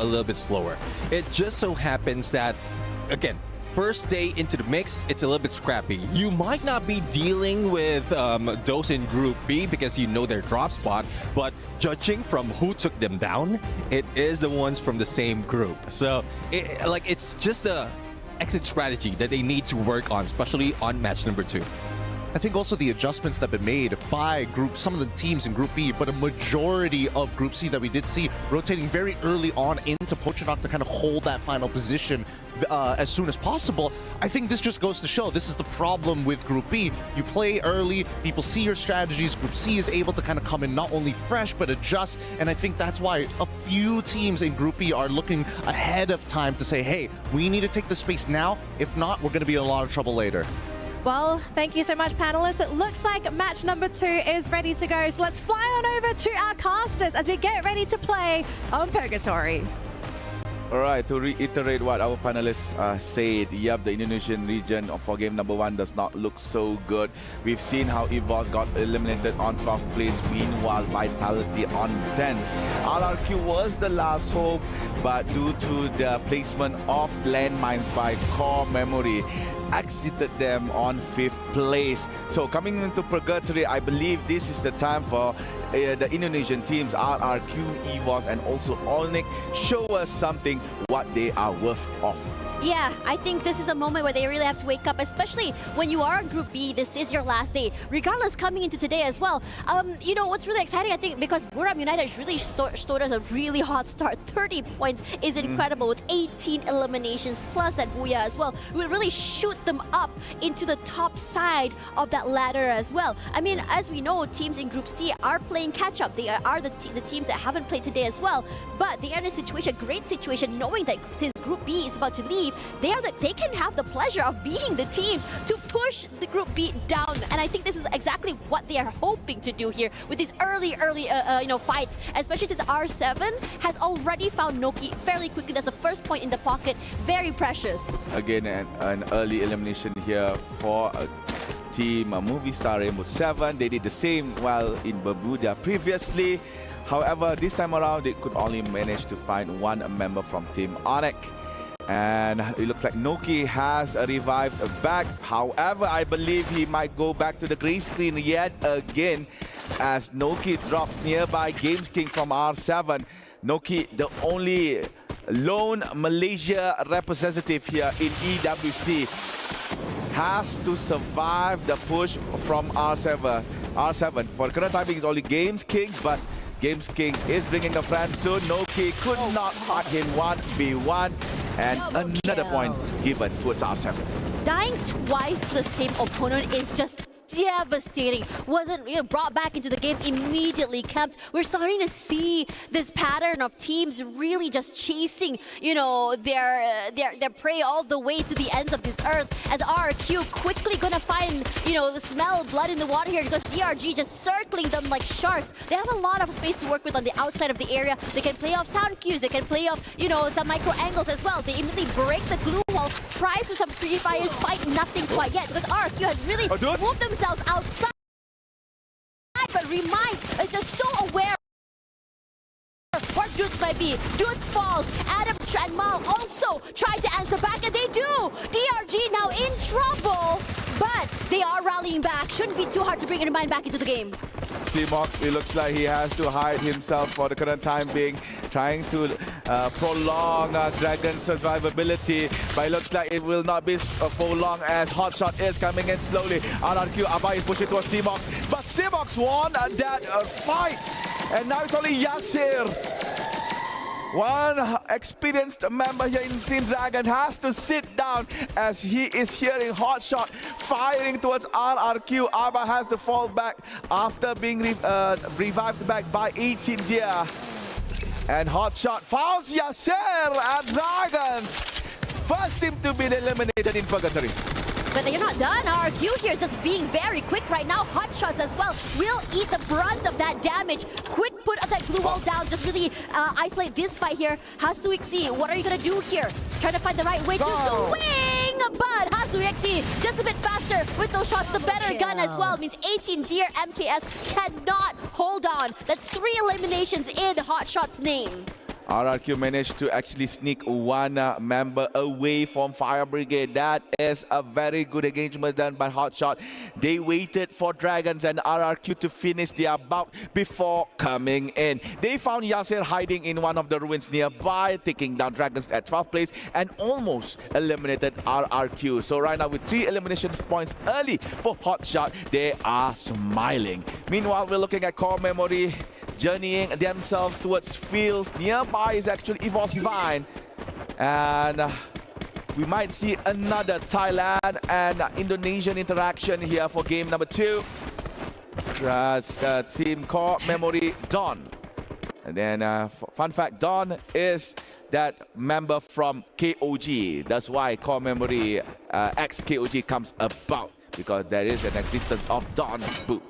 a little bit slower. It just so happens that, again, first day into the mix, it's a little bit scrappy. You might not be dealing with those in Group B because you know their drop spot, but judging from who took them down, it is the ones from the same group. So, it's just a exit strategy that they need to work on, especially on match number 2. I think also the adjustments that have been made by some of the teams in Group B, but a majority of Group C that we did see rotating very early on into Purgatory to kind of hold that final position as soon as possible. I think this just goes to show this is the problem with Group B. You play early, people see your strategies, Group C is able to kind of come in not only fresh, but adjust, and I think that's why a few teams in Group B are looking ahead of time to say, hey, we need to take the space now. If not, we're going to be in a lot of trouble later. Well, thank you so much, panelists. It looks like match number 2 is ready to go. So let's fly on over to our casters as we get ready to play on Purgatory. All right, to reiterate what our panelists said, yep, the Indonesian region for game number 1 does not look so good. We've seen how Esports got eliminated on 12th place, meanwhile Vitality on 10th. RRQ was the last hope, but due to the placement of landmines by Core Memory, exited them on 5th place. So coming into Purgatory, I believe this is the time for the Indonesian teams, RRQ, EVOS, and also Olnik, show us something what they are worth of. Yeah, I think this is a moment where they really have to wake up, especially when you are in Group B. This is your last day, regardless coming into today as well. You know, what's really exciting, I think, because Booyah United has really stored us a really hot start. 30 points is incredible with 18 eliminations, plus that Booyah as well. We really shoot them up into the top side of that ladder as well. I mean, as we know, teams in Group C are playing catch-up. They are the teams that haven't played today as well, but they are in a situation, great situation, knowing that since Group B is about to leave, they can have the pleasure of being the teams to push the Group B down. And I think this is exactly what they are hoping to do here with these early fights, especially since R7 has already found Noki fairly quickly. That's the first point in the pocket. Very precious. Again, an early elimination here for team Movie Star Rainbow 7. They did the same while in Bermuda previously. However, this time around, they could only manage to find one member from Team Onyx. And it looks like Noki has revived back. However, I believe he might go back to the green screen yet again as Noki drops nearby Games King from R7. Noki, the only lone Malaysia representative here in EWC, has to survive the push from R7. For the current time, it's only Games King, but Games King is bringing a friend soon. Noki could not fight him 1v1. And another point given towards R7. Dying twice to the same opponent is just devastating. Wasn't brought back into the game, immediately camped. We're starting to see this pattern of teams really just chasing, their prey all the way to the ends of this earth. As RQ quickly gonna find, smell blood in the water here because DRG just circling them like sharks. They have a lot of space to work with on the outside of the area. They can play off sound cues. They can play off, some micro angles as well. They immediately break the glue wall, tries with some free fires, fight nothing quite yet because RQ has really moved themselves outside, but Remind is just so aware where Dudes might be. Dudes falls. Adam and Mal also try to answer back, and they do. DRG now in trouble, but they are rallying back. Shouldn't be too hard to bring Remind back into the game. Simox, it looks like he has to hide himself for the current time being, trying to prolong Dragon's survivability, but it looks like it will not be for long as Hotshot is coming in slowly. RRQ, Abai is pushing towards Simox, but Simox won that fight, and now it's only Yasir. One experienced member here in Team Dragon has to sit down as he is hearing Hotshot firing towards RRQ. Abba has to fall back after being revived back by 18 Dia. And Hotshot founds Yasser and Dragons. First team to be eliminated in Purgatory. But you're not done. RQ here is just being very quick right now. Hotshots as well will eat the brunt of that damage. Quick put of that glue wall down. Just really isolate this fight here. Hasuixi, what are you going to do here? Trying to find the right way to swing. But Hasuixi just a bit faster with those shots. The better gun as well. Means 18 Deer MKS cannot hold on. That's 3 eliminations in Hotshot's name. RRQ managed to actually sneak one member away from Fire Brigade. That is a very good engagement done by Hotshot. They waited for Dragons and RRQ to finish their bout before coming in. They found Yasir hiding in one of the ruins nearby, taking down Dragons at 12th place and almost eliminated RRQ. So right now with 3 elimination points early for Hotshot, they are smiling. Meanwhile, we're looking at Core Memory journeying themselves towards fields. Nearby is actually Evo's Vine. And we might see another Thailand and Indonesian interaction here for game number 2. Team Core Memory Dawn. And then fun fact, Dawn is that member from KOG. That's why Core Memory ex-KOG comes about, because there is an existence of Dawn. Boo.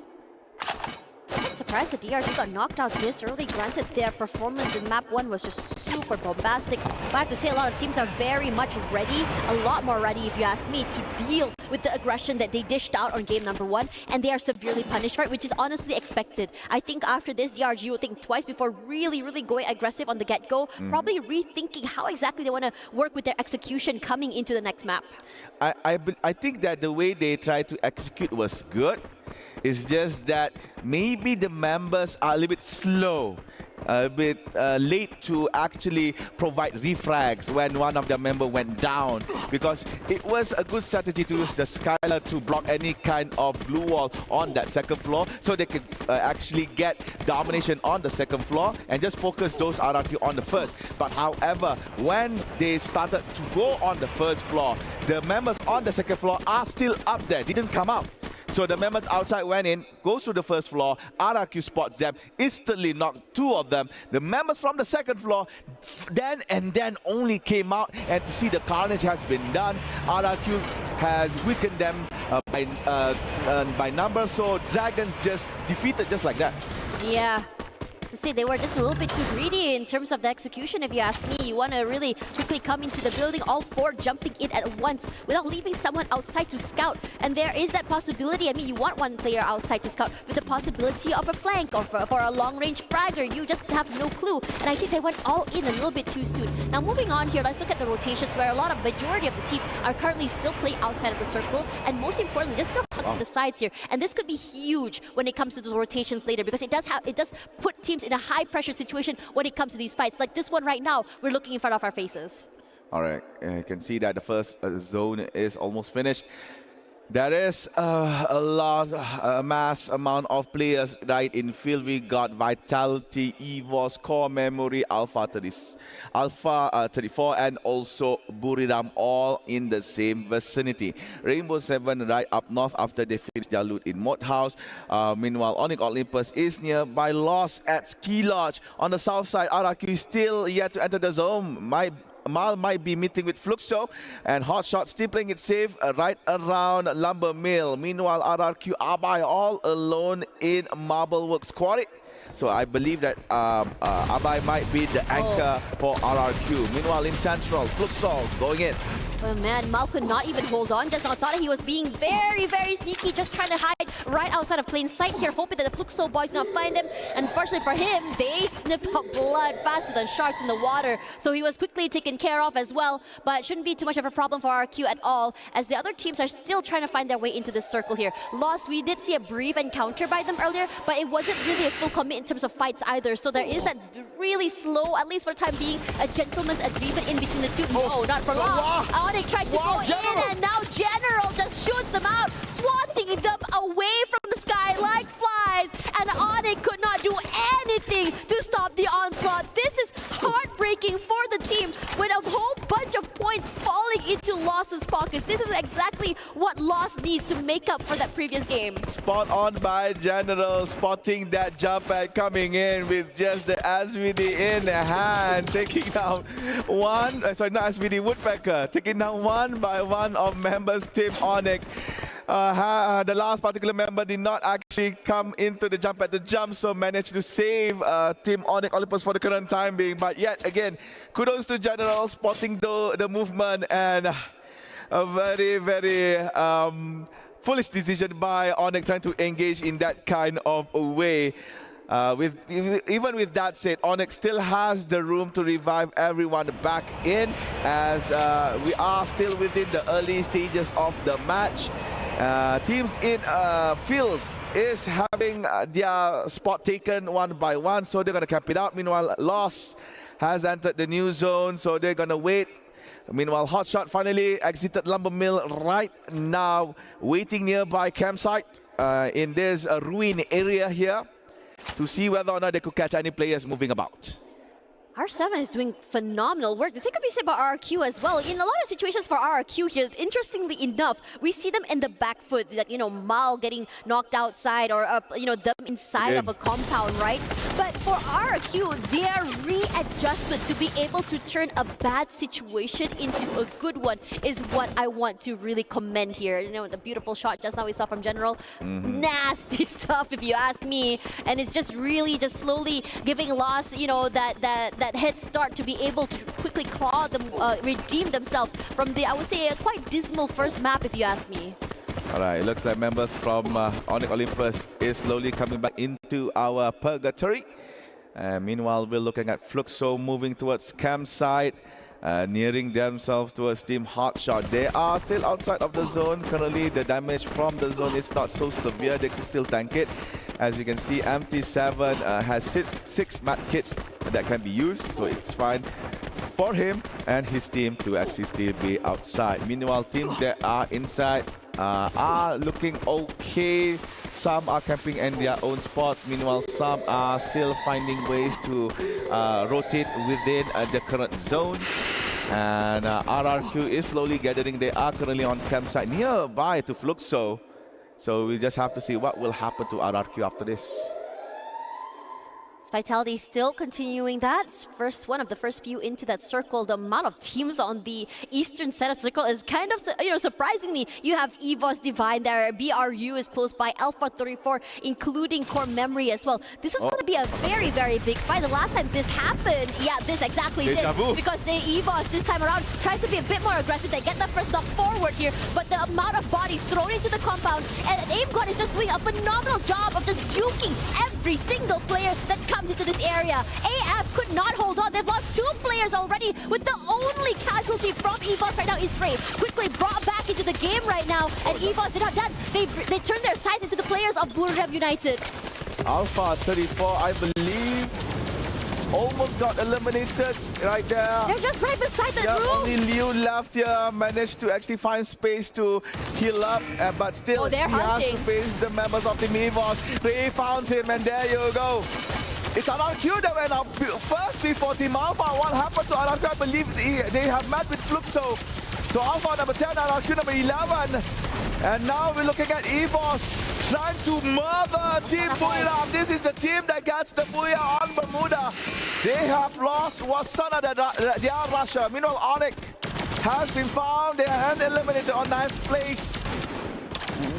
I'm surprised the DRG got knocked out this early. Granted, their performance in map 1 was just super bombastic. But I have to say, a lot of teams are very much ready, a lot more ready if you ask me, to deal with the aggression that they dished out on game number 1, and they are severely punished for it, which is honestly expected. I think after this, DRG will think twice before really going aggressive on the get-go, probably rethinking how exactly they want to work with their execution coming into the next map. I think that the way they tried to execute was good. It's just that maybe the members are a little bit slow, a bit late to actually provide refrags when one of the members went down, because it was a good strategy to use the Skylar to block any kind of blue wall on that second floor, so they could actually get domination on the second floor and just focus those RRQ on the first. But however, when they started to go on the first floor, the members on the second floor are still up there, didn't come out. So the members outside went in, goes to the first floor, RRQ spots them, instantly knocked 2 of them. The members from the second floor then only came out, and to see the carnage has been done. RRQ has weakened them by number, so Dragons just defeated just like that. Yeah. To say they were just a little bit too greedy in terms of the execution, if you ask me. You want to really quickly come into the building, all 4 jumping in at once without leaving someone outside to scout. And there is that possibility. I mean, you want one player outside to scout with the possibility of a flank or for a long-range fragger. You just have no clue. And I think they went all in a little bit too soon. Now, moving on here, let's look at the rotations, where a lot of majority of the teams are currently still playing outside of the circle, and most importantly, just still on the sides here. And this could be huge when it comes to those rotations later, because it does put teams in a high pressure situation when it comes to these fights. Like this one right now, we're looking in front of our faces. All right, you can see that the first zone is almost finished. There is a mass amount of players right in field. We got Vitality, EVOS, Core Memory, Alpha 34, and also Buriram, all in the same vicinity. Rainbow 7 right up north after they finished their loot in Moat House. Meanwhile, Onyx Olympus is nearby, lost at Ski Lodge. On the south side, RRQ is still yet to enter the zone. Mal might be meeting with Fluxo, and Hotshot still playing it safe right around Lumber Mill. Meanwhile, RRQ Abai all alone in Marble Works Quarry. So I believe that Abai might be the anchor for RRQ. Meanwhile, in Central, Fluxo going in. Oh man, Mal could not even hold on. Just thought he was being very, very sneaky, just trying to hide right outside of plain sight here, hoping that the Fluxo boys not find him. Unfortunately for him, they sniffed out blood faster than sharks in the water, so he was quickly taken care of as well. But it shouldn't be too much of a problem for RRQ at all, as the other teams are still trying to find their way into this circle here. Lost, we did see a brief encounter by them earlier, but it wasn't really a full commit in terms of fights either. So there is that really slow, at least for the time being, a gentleman's agreement in between the two. No, not for long. Onyx tried to go in, and now General just shoots them out, swatting them away from the sky like flies, and Onyx could not do anything to stop the onslaught. This is heartbreaking for the team, with a whole bunch of points falling into Lost's pockets. This is exactly what Lost needs to make up for that previous game. Spot on by General, spotting that jump pad coming in with just the SVD in hand, taking down not SVD, Woodpecker, taking down one by one of members Team Onyx. The last particular member did not actually come into the jump at the jump, so managed to save Team Onyx Olympus for the current time being. But yet again, kudos to General spotting the movement, and a very, very foolish decision by Onyx trying to engage in that kind of a way. Even with that said, Onyx still has the room to revive everyone back in, as we are still within the early stages of the match. Teams in fields is having their spot taken one by one, so they're going to camp it out. Meanwhile, Lost has entered the new zone, so they're going to wait. Meanwhile, Hotshot finally exited Lumber Mill right now, waiting nearby campsite in this ruin area here to see whether or not they could catch any players moving about. R7 is doing phenomenal work. The same could be said about RRQ as well. In a lot of situations for RRQ here, interestingly enough, we see them in the back foot, like, Mal getting knocked outside, or, them inside of a compound, right? But for RRQ, their readjustment to be able to turn a bad situation into a good one is what I want to really commend here. The beautiful shot just now we saw from General. Nasty stuff, if you ask me. And it's just really just slowly giving Lost, that head start to be able to quickly claw them, redeem themselves from the, I would say, a quite dismal first map, if you ask me. All right, it looks like members from Onyx Olympus is slowly coming back into our Purgatory. Meanwhile, we're looking at Fluxo moving towards campsite, nearing themselves towards Team Hotshot. They are still outside of the zone. Currently, the damage from the zone is not so severe. They can still tank it. As you can see, MT7 has 6 mat kits that can be used, so it's fine for him and his team to actually still be outside. Meanwhile, teams that are inside are looking okay. Some are camping in their own spot. Meanwhile, some are still finding ways to rotate within the current zone. And RRQ is slowly gathering. They are currently on campsite nearby to Fluxo. So we just have to see what will happen to RRQ after this. Vitality still continuing that. First one of the first few into that circle. The amount of teams on the eastern side of the circle is kind of, surprising me. You have EVOS Divine there. BRU is close by. Alpha 34, including Core Memory as well. This is going to be a very, very big fight. The last time this happened, this exactly did. Because the EVOS this time around tries to be a bit more aggressive. They get the first knock forward here, but the amount of bodies thrown into the compound, and AimGod is just doing a phenomenal job of just juking every single player that comes into this area. AF could not hold on. They've lost 2 players already, with the only casualty from EVOS right now is Ray. Quickly brought back into the game right now, and EVOS did not done. They turned their sights into the players of Booyah United. Alpha 34, I believe, almost got eliminated right there. They're just right beside the room. Only Liu left here, managed to actually find space to heal up, but still he has to face the members of Team EVOS. Ray found him, and there you go. It's RRQ that went up first before Team Alpha. What happened to RRQ? I believe they have met with Fluxo. So Alpha number 10, RRQ number 11. And now we're looking at EVOS trying to murder Team Booyah. This is the team that gets the Booyah on Bermuda. They have lost Wasana, their rusher. Meanwhile, Onyx has been found. They are eliminated on 9th place.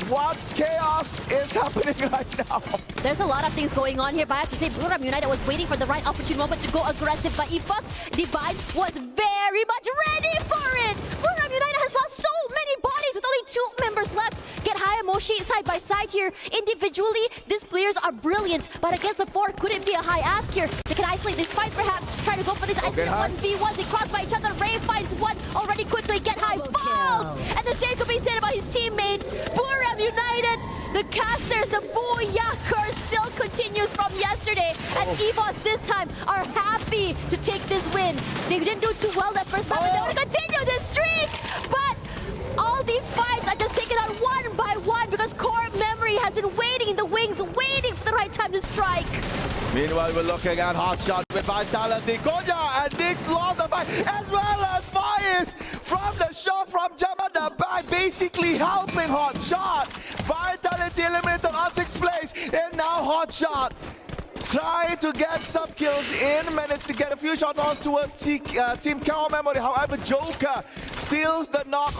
What chaos is happening right now? There's a lot of things going on here, but I have to say Booyah United was waiting for the right opportune moment to go aggressive, but EVOS Divine was very much ready for it. Booyah United has lost so many bodies with only 2 members left. Get High and Moshi side by side here. Individually, these players are brilliant, but against the 4, could it be a high ask here? They can isolate this fight perhaps, try to go for this isolated 1v1. They cross by each other. Ray finds one already quickly. Get High falls! And the same could be said about his teammates. Booyah United, the casters, the Booyah curse still continues from yesterday. And EVOS this time are happy to take this win. They didn't do too well that first match, but they want to continue this streak. But all these fights are just taken out one by one because Core Memory has been waiting in the wings, waiting for the right time to strike. Meanwhile, we're looking at Hotshot with Vitality. Konya and Nix lost the fight, as well as Fires from the shot from Jam at the back, basically helping Hotshot. Vitality eliminated on 6th place, and now Hotshot trying to get some kills in, managed to get a few shots towards Team Core Memory. However, Joker steals the knock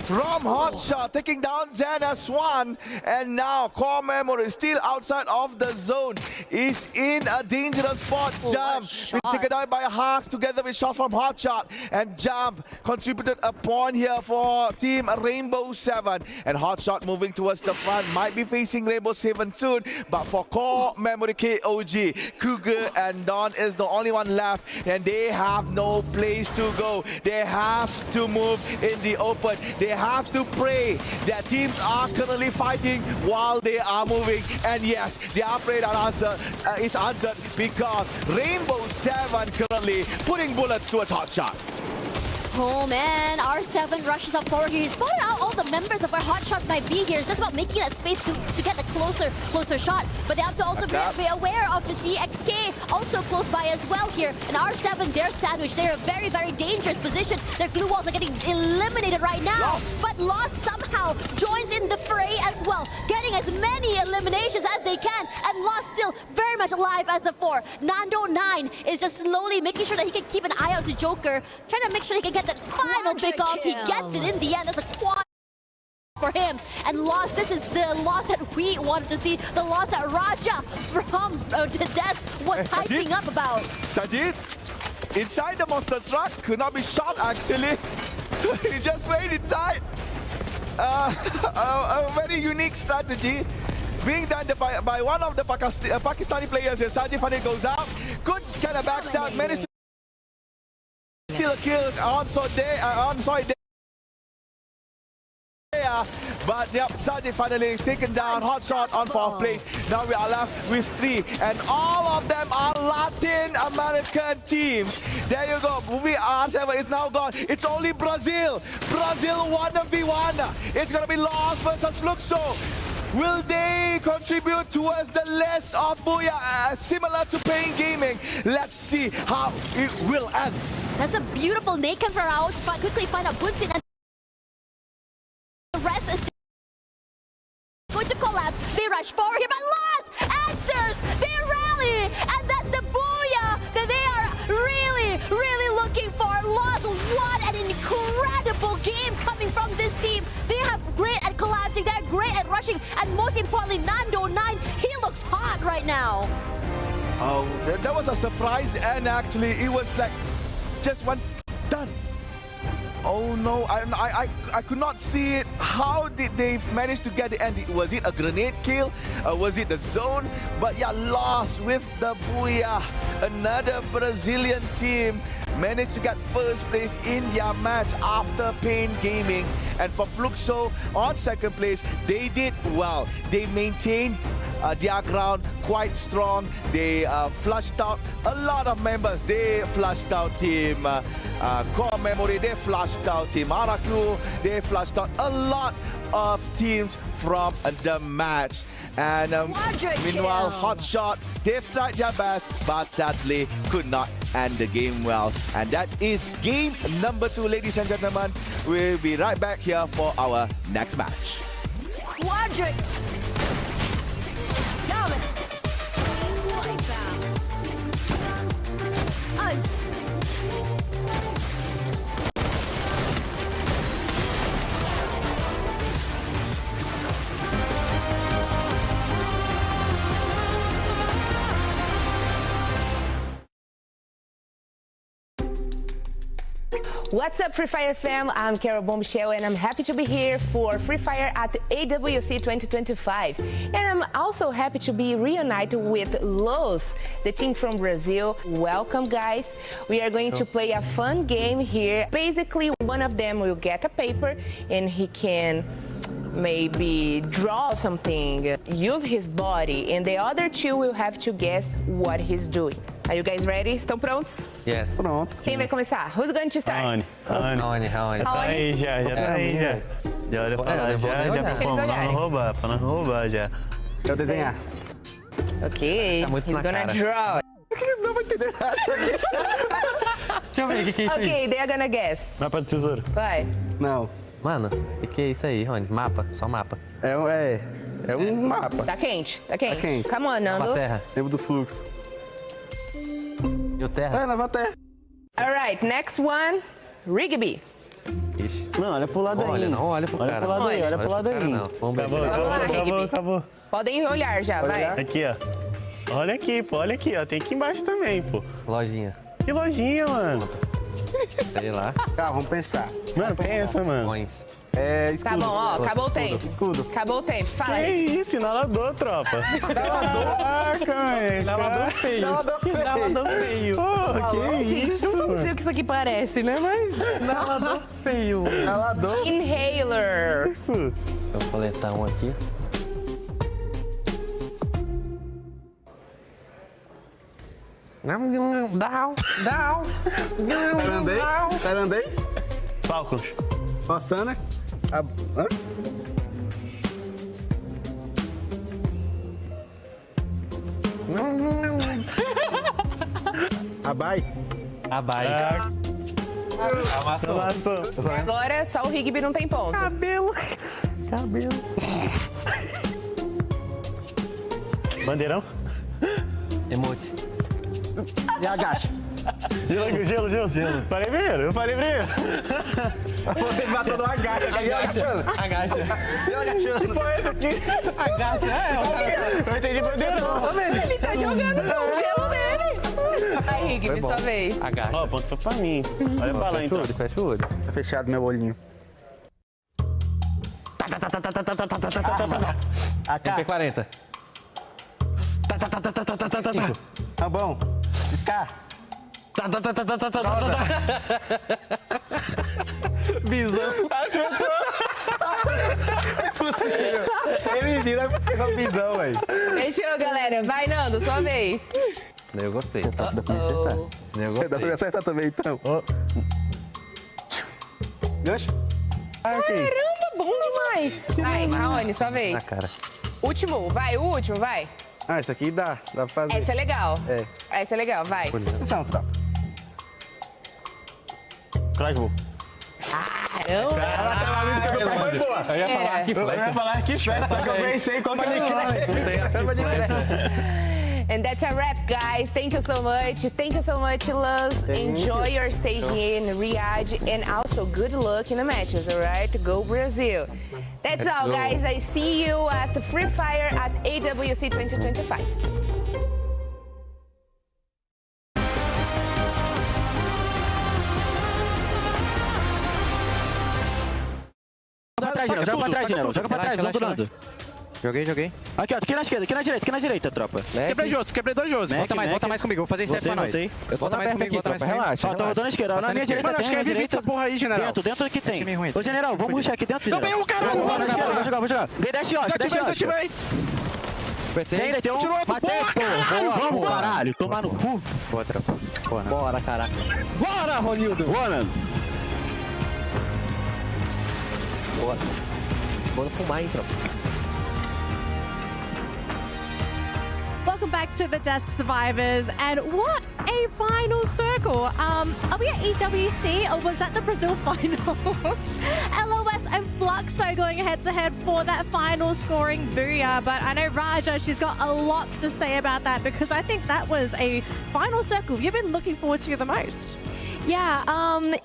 from Hotshot, taking down Zen as one. And now Core Memory still outside of the zone, is in a dangerous spot. Jump being taken down by Hawks together with shot from Hotshot. And Jump contributed a point here for Team Rainbow 7. And Hotshot moving towards the front, might be facing Rainbow 7 soon. But for Core Memory KOG, Cougar and Don is the only one left. And they have no place to go. They have to move in the open. They have to pray that teams are currently fighting while they are moving. And yes, their prayer is answered because Rainbow 7 currently putting bullets towards Hotshot. Oh man, R7 rushes up forward here. He's spotted out all the members of where Hotshots might be here. It's just about making that space to get the closer shot. But they have to also be aware of the CXK also close by as well here. And R7, they're sandwiched. They're in a very, very dangerous position. Their glue walls are getting eliminated right now. But Lost somehow joins in the fray as well, getting as many eliminations as they can. And Lost still very much alive as the 4. Nando9 is just slowly making sure that he can keep an eye out to Joker, trying to make sure he can get that final pick off. He gets it in the end. That's a quad for him. And Lost, this is the Lost that we wanted to see. The Lost that Raja from the death was hyping up about. Sajid, inside the monster truck, could not be shot actually. So he just went inside. A very unique strategy being done by one of the Pakistani players here. Sajid Fanil goes out. Good kind of backstab, managed to steal a kill on Soy there. But yep, Sajid finally taken down. Hotshot on 4th place. Now we are left with 3, and all of them are Latin American teams. There you go. Movie R7 is now gone. It's only Brazil. Brazil 1v1. It's gonna be Lost versus Fluxo. Will they contribute towards the list of Booyah, similar to Pain Gaming? Let's see how it will end. That's a beautiful nade cam for out to quickly find out Bunsin, and the rest is going to collapse. They rush forward here, but Lost answers. They rally, and that's the Booyah that they are really, really looking for. Lost, what an incredible game coming from this team. They have great at collapsing, they're great at rushing, and most importantly, Nando9, he looks hot right now. Oh, that was a surprise, and actually it was like just one done. Oh no, I could not see it. How did they manage to get the end? Was it a grenade kill? Was it the zone? But yeah, Lost with the Booyah. Another Brazilian team managed to get 1st place in their match after Pain Gaming. And for Fluxo on 2nd place, they did well. They maintained their ground quite strong. They flushed out a lot of members. They flushed out Team Core Memory, they flushed out Team Araku, they flushed out a lot of teams from the match. And meanwhile, Hotshot, they've tried their best, but sadly could not end the game well. And that is game number 2, ladies and gentlemen. We'll be right back here for our next match. Quadrant. Dominant. What's up, Free Fire fam? I'm Carol Bombshell, and I'm happy to be here for Free Fire at AWC 2025. And I'm also happy to be reunited with Los, the team from Brazil. Welcome, guys. We are going to play a fun game here. Basically, one of them will get a paper, and he can maybe draw something, use his body, and the other 2 will have to guess what he's doing. Are you guys ready? Estão prontos? Yes. Pronto. Quem vai começar? Who's going to start? Raoni. Raoni. Tá aí, já tá aí, já. Já olha pra lá, já pra não roubar, já. Eu desenhar. Ok, Tá muito he's na gonna cara. draw. Não vou entender nada. Deixa eu ver, o que é isso aí? Ok, they're gonna guess. Mapa de tesouro. Vai. Não. Mano, o que é isso aí, Rony? Mapa, só mapa. É um mapa. Tá quente, tá quente. Tá quente. Come on, Nando. Lava terra. Lembro do fluxo. E o terra? Lava terra. All right, next one. Rigby. Ixi. Não, olha pro lado aí. Olha, não, olha pro cara. Olha pro lado aí, olha pro lado aí. Não, vamos ver. Acabou. Podem olhar já, vai. Aqui, ó. Olha aqui, pô, olha aqui, ó. Tem aqui embaixo também, pô. Lojinha. Que lojinha, mano. Sei lá. Tá, vamos pensar. Mano, pensa, mano. Coins. É, escudo. Tá bom, ó, acabou o tempo. Escudo. Acabou o tempo, Que fala. isso, inalador, tropa. Caraca, velho. Inalador feio. Inalador feio. Pô, que Gente, isso, não vamos mano. dizer o que isso aqui parece, né? Mas. Inalador feio. Inalador. Inhaler. Isso. Deixa eu coletar um aqui. Down. Tailandês. Falcons. Passana. Hã? Abai. Abai. Amassou. Passou. Agora só o Rigby não tem ponto. Cabelo. Bandeirão. Emote. E agacha. Gelo. Parei primeiro, Você matou no agacha. Agacha. Que porra é essa aqui? Agacha. Eu entendi bandeirão. Ele tá jogando o gelo dele. Vai, Rigby, sua vez. Agacha. Ó, ponto foi pra mim. Olha pra lá, então. Fecha o olho. Tá fechado meu olhinho. MP40. Tá bom. Scar. Bisão. Ele vira pra escrever o bisão, velho. Fechou, galera. Vai, Nando, sua vez. Eu gostei. Dá pra me acertar. Eu Dá pra me gostei. acertar também, então. Gancho. Caramba, bom demais. Vai, Raoni, sua Na vez. cara. Último, vai, o último, vai. Ah, isso aqui dá pra fazer. Essa é legal. É. Essa é legal, vai. Vocês são, tropa. Crossbow. Caramba. Foi boa. Eu ia falar que Eu ia falar que festa, só que eu pensei qual que And that's a wrap, guys. Thank you so much, Luz. Enjoy your stay here in Riyadh, and also good luck in the matches, all right? Go Brazil. That's Let's all, go. guys. I see you at the Free Fire at AWC 2025. Joga pra trás, General. Joga pra trás, não do Nando. Joguei. Aqui, ó. Aqui na direita, tropa. Quebrei dois jogos. Volta mais comigo. Vou fazer step pra nós. Volta mais comigo. Ó, tô na esquerda. Na minha direita tem, na direita. porra aí, general. Dentro que tem. Ô, General, vamos rushar aqui dentro, Também o caralho. Vou jogar. Dei dash, ó. Desativei. Tem, tem um. Matei, pô. Vamos, caralho. Tomar no cu. Boa, tropa. Bora, caraca. Bora, Ronildo. Bora. Bora fumar, hein, tropa. Welcome back to the Desk Survivors, and what a final circle. Are we at EWC or was that the Brazil final? LOS and Fluxo going head-to-head for that final scoring Booyah, but I know Raja, she's got a lot to say about that because I think that was a final circle you've been looking forward to the most. Yeah,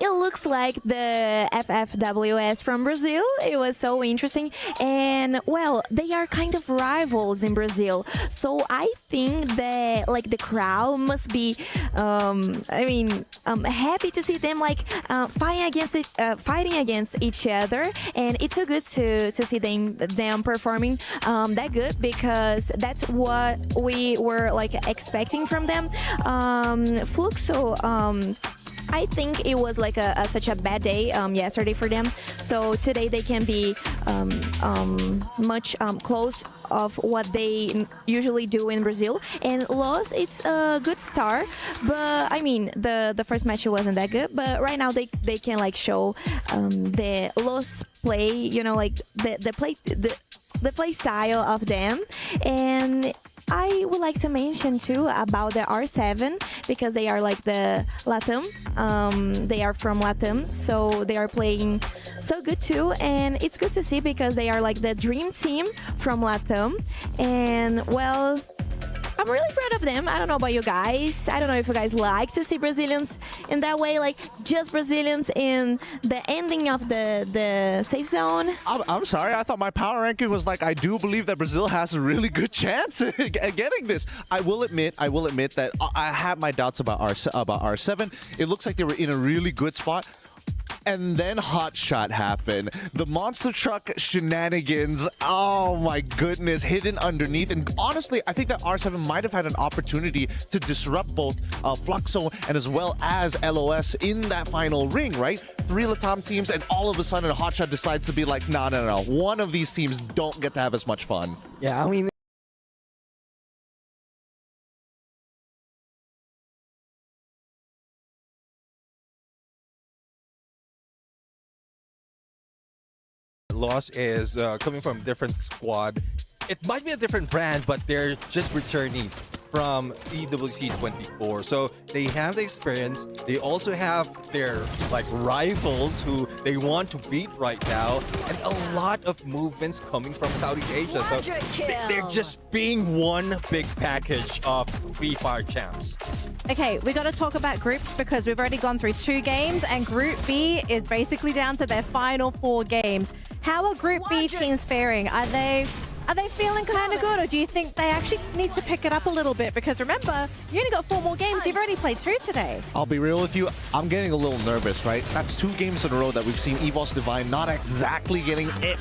it looks like the FFWS from Brazil. It was so interesting. And, well, they are kind of rivals in Brazil. So I think that, like, the crowd must be, happy to see them, like, fighting against each other. And it's so good to see them performing that good because that's what we were, like, expecting from them. Fluxo, I think it was like such a bad day yesterday for them. So today they can be much close of what they usually do in Brazil. And Los, it's a good start, but I mean the first match wasn't that good. But right now they can like show the Los play, you know, like the play style of them. And I would like to mention too about the R7 because they are like the Latam. They are from Latam, so they are playing so good too. And it's good to see because they are like the dream team from Latam. And well, I'm really proud of them. I don't know about you guys. I don't know if you guys like to see Brazilians in that way, like just Brazilians in the ending of the safe zone. I'm sorry. I thought my power ranking was like, I do believe that Brazil has a really good chance at getting this. I will admit that I have my doubts about R7. It looks like they were in a really good spot. And then Hot Shot happened. The monster truck shenanigans, oh my goodness, hidden underneath. And honestly, I think that R7 might have had an opportunity to disrupt both Fluxo and as well as LOS in that final ring, right? 3 Latam teams, and all of a sudden Hot Shot decides to be like, no. One of these teams don't get to have as much fun. Yeah, I mean, loss is coming from a different squad. It might be a different brand, but they're just returnees from EWC 24. So they have the experience. They also have their rivals who they want to beat right now, and a lot of movements coming from Southeast Asia. So they're just being one big package of Free Fire champs. Okay, we got to talk about groups because we've already gone through 2 games, and Group B is basically down to their final 4 games. How are Group B teams faring? Are they feeling kind of good, or do you think they actually need to pick it up a little bit? Because remember, you only got 4 more games. You've already played 2 today. I'll be real with you. I'm getting a little nervous, right? That's 2 games in a row that we've seen EVOS Divine not exactly getting it,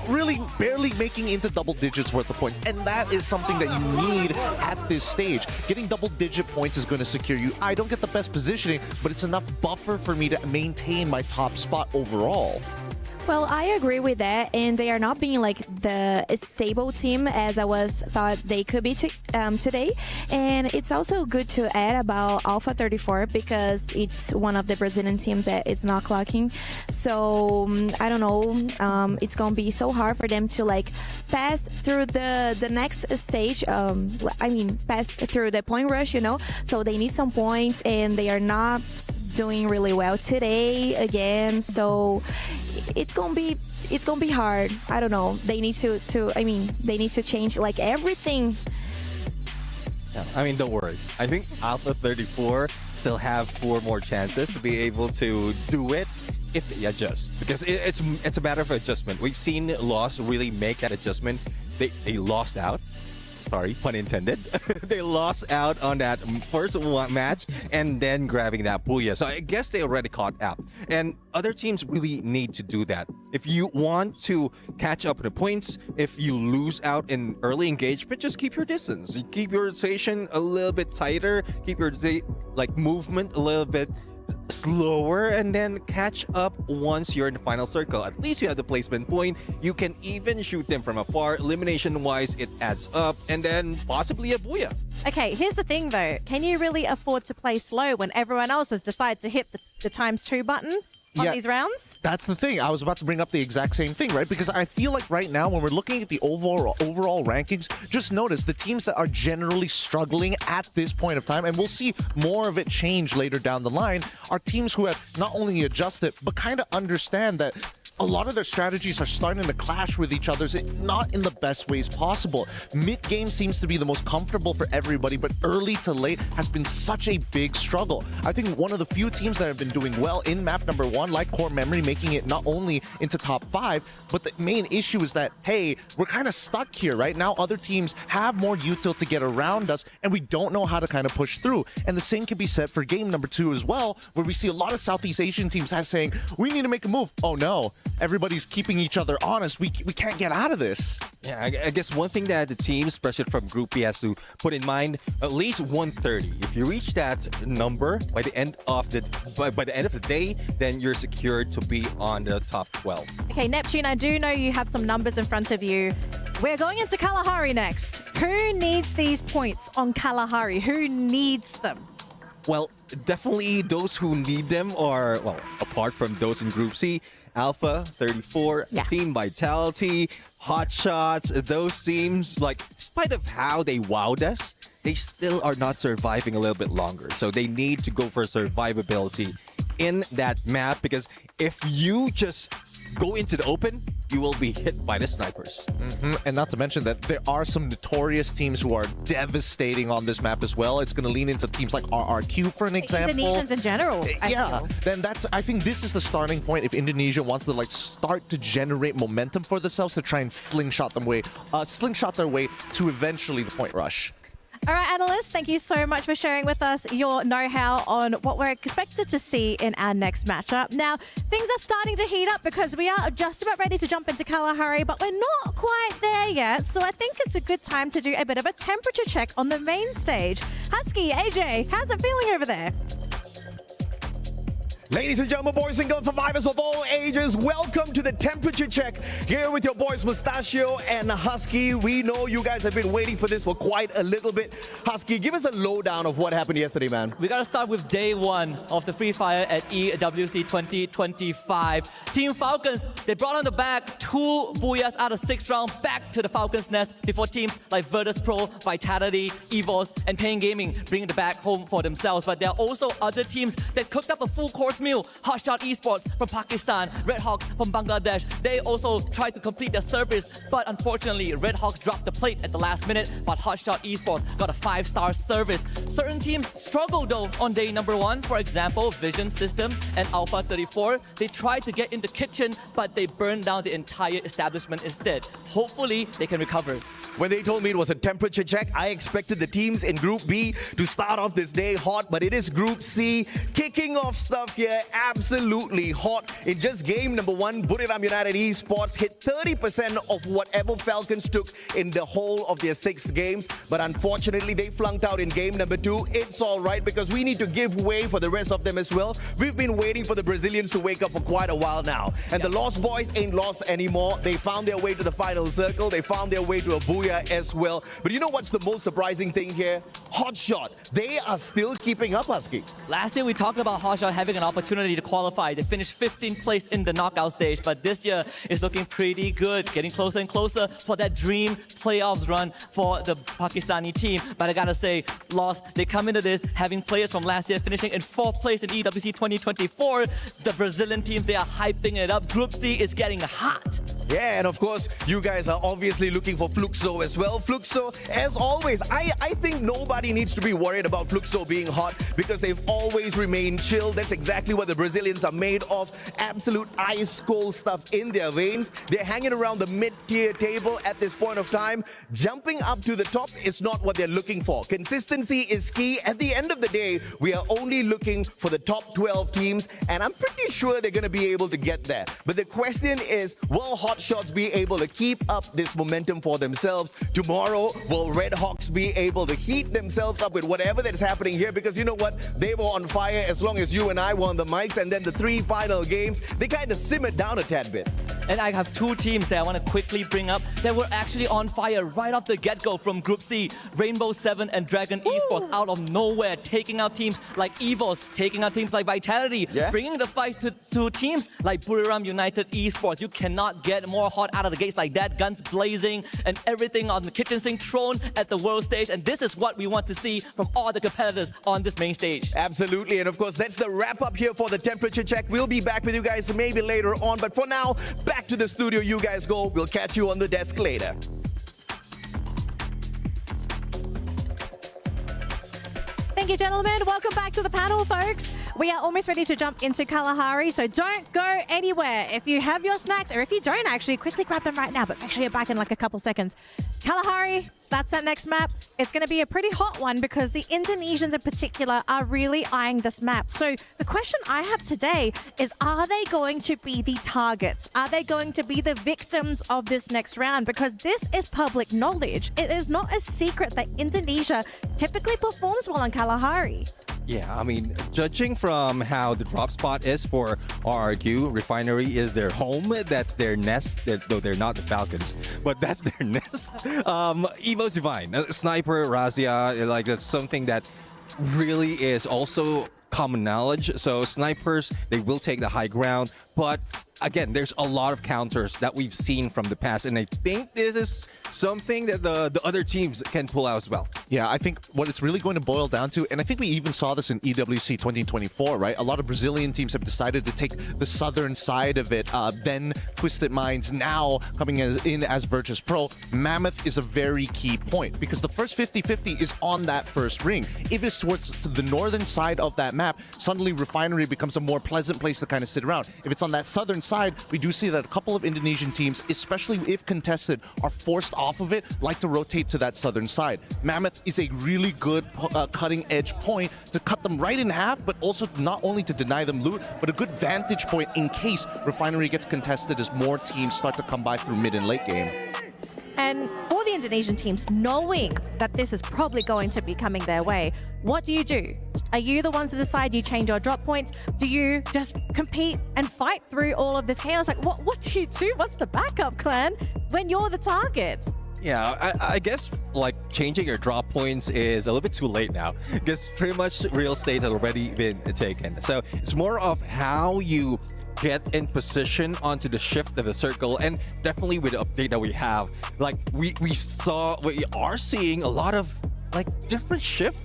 really barely making into double digits worth of points. And that is something that you need at this stage. Getting double-digit points is going to secure you. I don't get the best positioning, but it's enough buffer for me to maintain my top spot overall. Well, I agree with that, and they are not being like the stable team as I thought they could be today. And it's also good to add about Alpha 34 because it's one of the Brazilian teams that is not clocking. So I don't know, it's gonna be so hard for them to pass through the next stage. Pass through the point rush, you know. So they need some points, and they are not doing really well today again. So it's gonna be hard. I don't know. They need they need to change everything. Yeah, I mean, don't worry. I think Alpha 34 still have 4 more chances to be able to do it if they adjust, because it's a matter of adjustment. We've seen Lost really make that adjustment. They lost out. Sorry, pun intended. They lost out on that first match and then grabbing that Booyah. So I guess they already caught up. And other teams really need to do that. If you want to catch up in the points, if you lose out in early engagement, just keep your distance. You keep your rotation a little bit tighter. Keep your movement a little bit slower, and then catch up once you're in the final circle. At least you have the placement point. You can even shoot them from afar. Elimination wise, it adds up, and then possibly a Booyah. Okay, here's the thing though. Can you really afford to play slow when everyone else has decided to hit the ×2 button on these rounds? That's the thing. I was about to bring up the exact same thing, right? Because I feel like right now, when we're looking at the overall rankings, just notice the teams that are generally struggling at this point of time, and we'll see more of it change later down the line, are teams who have not only adjusted, but kind of understand that a lot of their strategies are starting to clash with each other, not in the best ways possible. Mid-game seems to be the most comfortable for everybody, but early to late has been such a big struggle. I think one of the few teams that have been doing well in map number 1, like Core Memory, making it not only into top 5, but the main issue is that, hey, we're kind of stuck here, right? Now other teams have more util to get around us, and we don't know how to kind of push through. And the same can be said for game number 2 as well, where we see a lot of Southeast Asian teams saying, we need to make a move. Oh no, everybody's keeping each other honest. We can't get out of this. Yeah, I guess one thing that the team, especially from Group B, has to put in mind, at least 130. If you reach that number by the end of the day, then you're secured to be on the top 12. Okay, Neptune, I do know you have some numbers in front of you. We're going into Kalahari next. Who needs these points on Kalahari? Who needs them? Well, definitely those who need them are, well, apart from those in Group C, Alpha 34, Team Vitality, Hot Shots, those teams, despite of how they wowed us, they still are not surviving a little bit longer. So they need to go for survivability in that map, because if you just go into the open, you will be hit by the snipers. And not to mention that there are some notorious teams who are devastating on this map as well. It's going to lean into teams like RRQ, for an example. Indonesians in general, I feel. Then I think this is the starting point if Indonesia wants to start to generate momentum for themselves to try and slingshot their way to eventually the point rush. All right, analysts, thank you so much for sharing with us your know-how on what we're expected to see in our next matchup. Now, things are starting to heat up because we are just about ready to jump into Kalahari, but we're not quite there yet. So I think it's a good time to do a bit of a temperature check on the main stage. Husky, AJ, how's it feeling over there? Ladies and gentlemen, boys and girls, survivors of all ages, welcome to the temperature check here with your boys Mustachio and Husky. We know you guys have been waiting for this for quite a little bit. Husky, give us a lowdown of what happened yesterday, man. We got to start with day one of the Free Fire at EWC 2025. Team Falcons, they brought on the back 2 Booyahs out of 6 rounds back to the Falcons' nest before teams like Virtus Pro, Vitality, Evos, and Pain Gaming bring the back home for themselves. But there are also other teams that cooked up a full course meal. Hotshot Esports from Pakistan, Red Hawks from Bangladesh. They also tried to complete their service, but unfortunately, Red Hawks dropped the plate at the last minute, but Hotshot Esports got a 5-star service. Certain teams struggled though on day number 1. For example, Vision System and Alpha 34. They tried to get in the kitchen, but they burned down the entire establishment instead. Hopefully, they can recover. When they told me it was a temperature check, I expected the teams in Group B to start off this day hot, but it is Group C kicking off stuff here absolutely hot. In just game number 1, Buriram United Esports hit 30% of whatever Falcons took in the whole of their 6 games, but unfortunately they flunked out in game number 2. It's all right because we need to give way for the rest of them as well. We've been waiting for the Brazilians to wake up for quite a while now, and the Lost Boys ain't lost anymore. They found their way to the final circle. They found their way to a Booyah as well. But you know what's the most surprising thing here? Hotshot. They are still keeping up, Husky. Last year we talked about Hotshot having an opportunity to qualify. They finished 15th place in the knockout stage, but this year is looking pretty good, getting closer and closer for that dream playoffs run for the Pakistani team. But I gotta say, Lost, they come into this having players from last year finishing in 4th place in EWC 2024. The Brazilian teams, they are hyping it up. Group C is getting hot. Yeah, and of course, you guys are obviously looking for Fluxo as well. Fluxo, as always, I think nobody needs to be worried about Fluxo being hot because they've always remained chill. That's exactly what the Brazilians are made of. Absolute ice cold stuff in their veins. They're hanging around the mid-tier table at this point of time. Jumping up to the top is not what they're looking for. Consistency is key. At the end of the day, we are only looking for the top 12 teams, and I'm pretty sure they're going to be able to get there. But the question is, will Hotshots be able to keep up this momentum for themselves? Tomorrow, will Red Hawks be able to heat themselves up with whatever that's happening here? Because you know what? They were on fire as long as you and I were on the mics, and then the 3 final games, they kind of simmered down a tad bit. And I have 2 teams that I want to quickly bring up that were actually on fire right off the get-go from Group C. Rainbow 7 and Dragon Esports out of nowhere, taking out teams like Evos, taking out teams like Vitality, bringing the fight to teams like Buriram United Esports. You cannot get more hot out of the gates like that. Guns blazing and everything on the kitchen sink thrown at the world stage. And this is what we want to see from all the competitors on this main stage. Absolutely. And of course, that's the wrap up here for the temperature check. We'll be back with you guys maybe later on. But for now, back to the studio you guys go. We'll catch you on the desk later. Thank you, gentlemen. Welcome back to the panel, folks. We are almost ready to jump into Kalahari, so don't go anywhere. If you have your snacks, or if you don't actually, quickly grab them right now, but make sure you're back in like a couple seconds. Kalahari, that's that next map. It's going to be a pretty hot one because the Indonesians in particular are really eyeing this map. So the question I have today is, are they going to be the targets? Are they going to be the victims of this next round? Because this is public knowledge. It is not a secret that Indonesia typically performs well on Kalahari. Yeah, I mean, judging from how the drop spot is for RRQ, Refinery is their home. That's their nest, though they're not the Falcons, but that's their nest. Evo's Divine, Sniper, Razia, like that's something that really is also common knowledge. So snipers, they will take the high ground, but again, there's a lot of counters that we've seen from the past, and I think this is something that the other teams can pull out as well. Yeah, I think what it's really going to boil down to, and I think we even saw this in EWC 2024, right? A lot of Brazilian teams have decided to take the southern side of it, then Twisted Minds now coming in as Virtus Pro. Mammoth is a very key point because the first 50-50 is on that first ring. If it's towards the northern side of that map, suddenly Refinery becomes a more pleasant place to kind of sit around. If it's on that southern side, we do see that a couple of Indonesian teams, especially if contested, are forced off of it, like to rotate to that southern side. Mammoth is a really good cutting edge point to cut them right in half, but also not only to deny them loot, but a good vantage point in case Refinery gets contested as more teams start to come by through mid and late game. And for the Indonesian teams, knowing that this is probably going to be coming their way, what do you do? Are you the ones to decide you change your drop points? Do you just compete and fight through all of this chaos? Like, what do you do? What's the backup plan when you're the target? Yeah, I guess like changing your drop points is a little bit too late now because pretty much real estate had already been taken. So it's more of how you get in position onto the shift of the circle, and definitely with the update that we have, like we are seeing a lot of like different shift.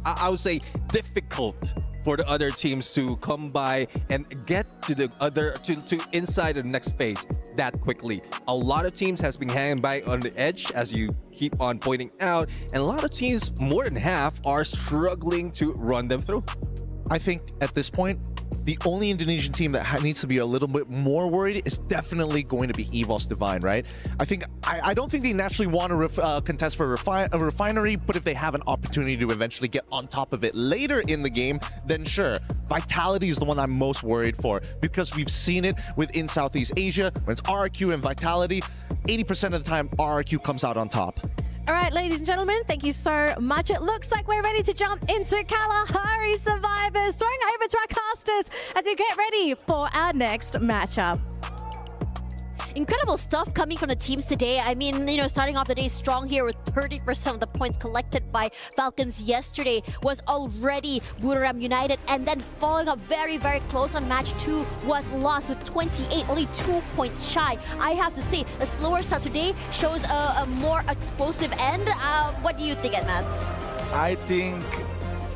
I would say difficult for the other teams to come by and get to the other to inside the next phase that quickly. A lot of teams has been hanging by on the edge, as you keep on pointing out, and a lot of teams, more than half, are struggling to run them through. I think at this point, the only Indonesian team that needs to be a little bit more worried is definitely going to be EVOS Divine, right? I don't think they naturally want to contest for a Refinery, but if they have an opportunity to eventually get on top of it later in the game, then sure. Vitality is the one I'm most worried for because we've seen it within Southeast Asia. When it's RRQ and Vitality, 80% of the time, RRQ comes out on top. All right, ladies and gentlemen, thank you so much. It looks like we're ready to jump into Kalahari Survivors, throwing over to our casters as we get ready for our next matchup. Incredible stuff coming from the teams today. I mean, you know, starting off the day strong here with 30% of the points collected by Falcons yesterday was already Buriram United, and then following up very, very close on match 2 was lost with 28, only 2 points shy. I have to say, a slower start today shows a more explosive end. What do you think, Edmads? I think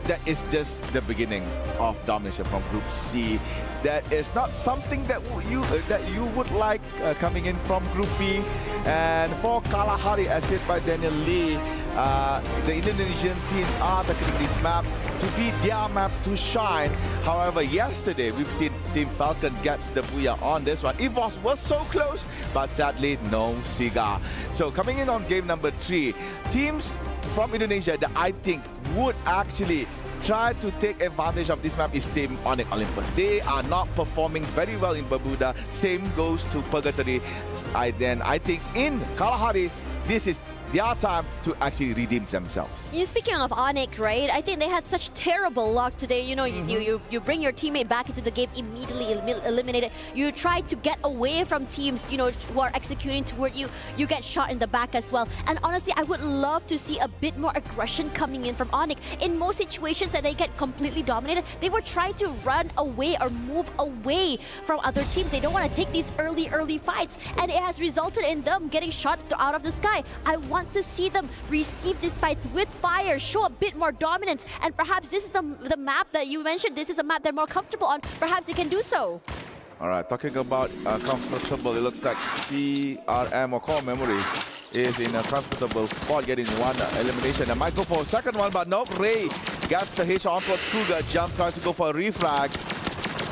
that is just the beginning of domination from Group C. That is not something that you would like coming in from Group B. And for Kalahari, as said by Daniel Lee, the Indonesian teams are taking this map to be their map to shine. However, yesterday we've seen Team Falcon gets the Booyah on this one. EVOS was so close, but sadly no cigar. So coming in on game number 3, teams from Indonesia that I think would actually try to take advantage of this map is Team Onyx Olympus. They are not performing very well in Bermuda. Same goes to Purgatory. I think in Kalahari, this is their time to actually redeem themselves. Speaking of Onyx, right? I think they had such terrible luck today. You know, you bring your teammate back into the game, immediately eliminated. You try to get away from teams, you know, who are executing toward you. You get shot in the back as well. And honestly, I would love to see a bit more aggression coming in from Onyx. In most situations that they get completely dominated, they were trying to run away or move away from other teams. They don't want to take these early fights, and it has resulted in them getting shot out of the sky. I want to see them receive these fights with fire, show a bit more dominance, and perhaps this is the map that you mentioned. This is a map they're more comfortable on. Perhaps they can do so. All right, talking about comfortable, it looks like CRM or Core Memory is in a comfortable spot, getting one elimination. And might go for a second one, but nope. Ray gets the hit on towards Kruger. Jump tries to go for a refrag.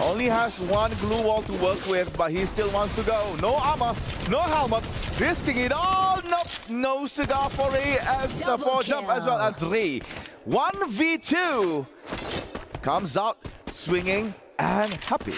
Only has one glue wall to work with, but he still wants to go. No armor, no helmet, risking it all. Nope, no cigar for Ray as for Jump as well as Ray. 1v2 comes out swinging and happy.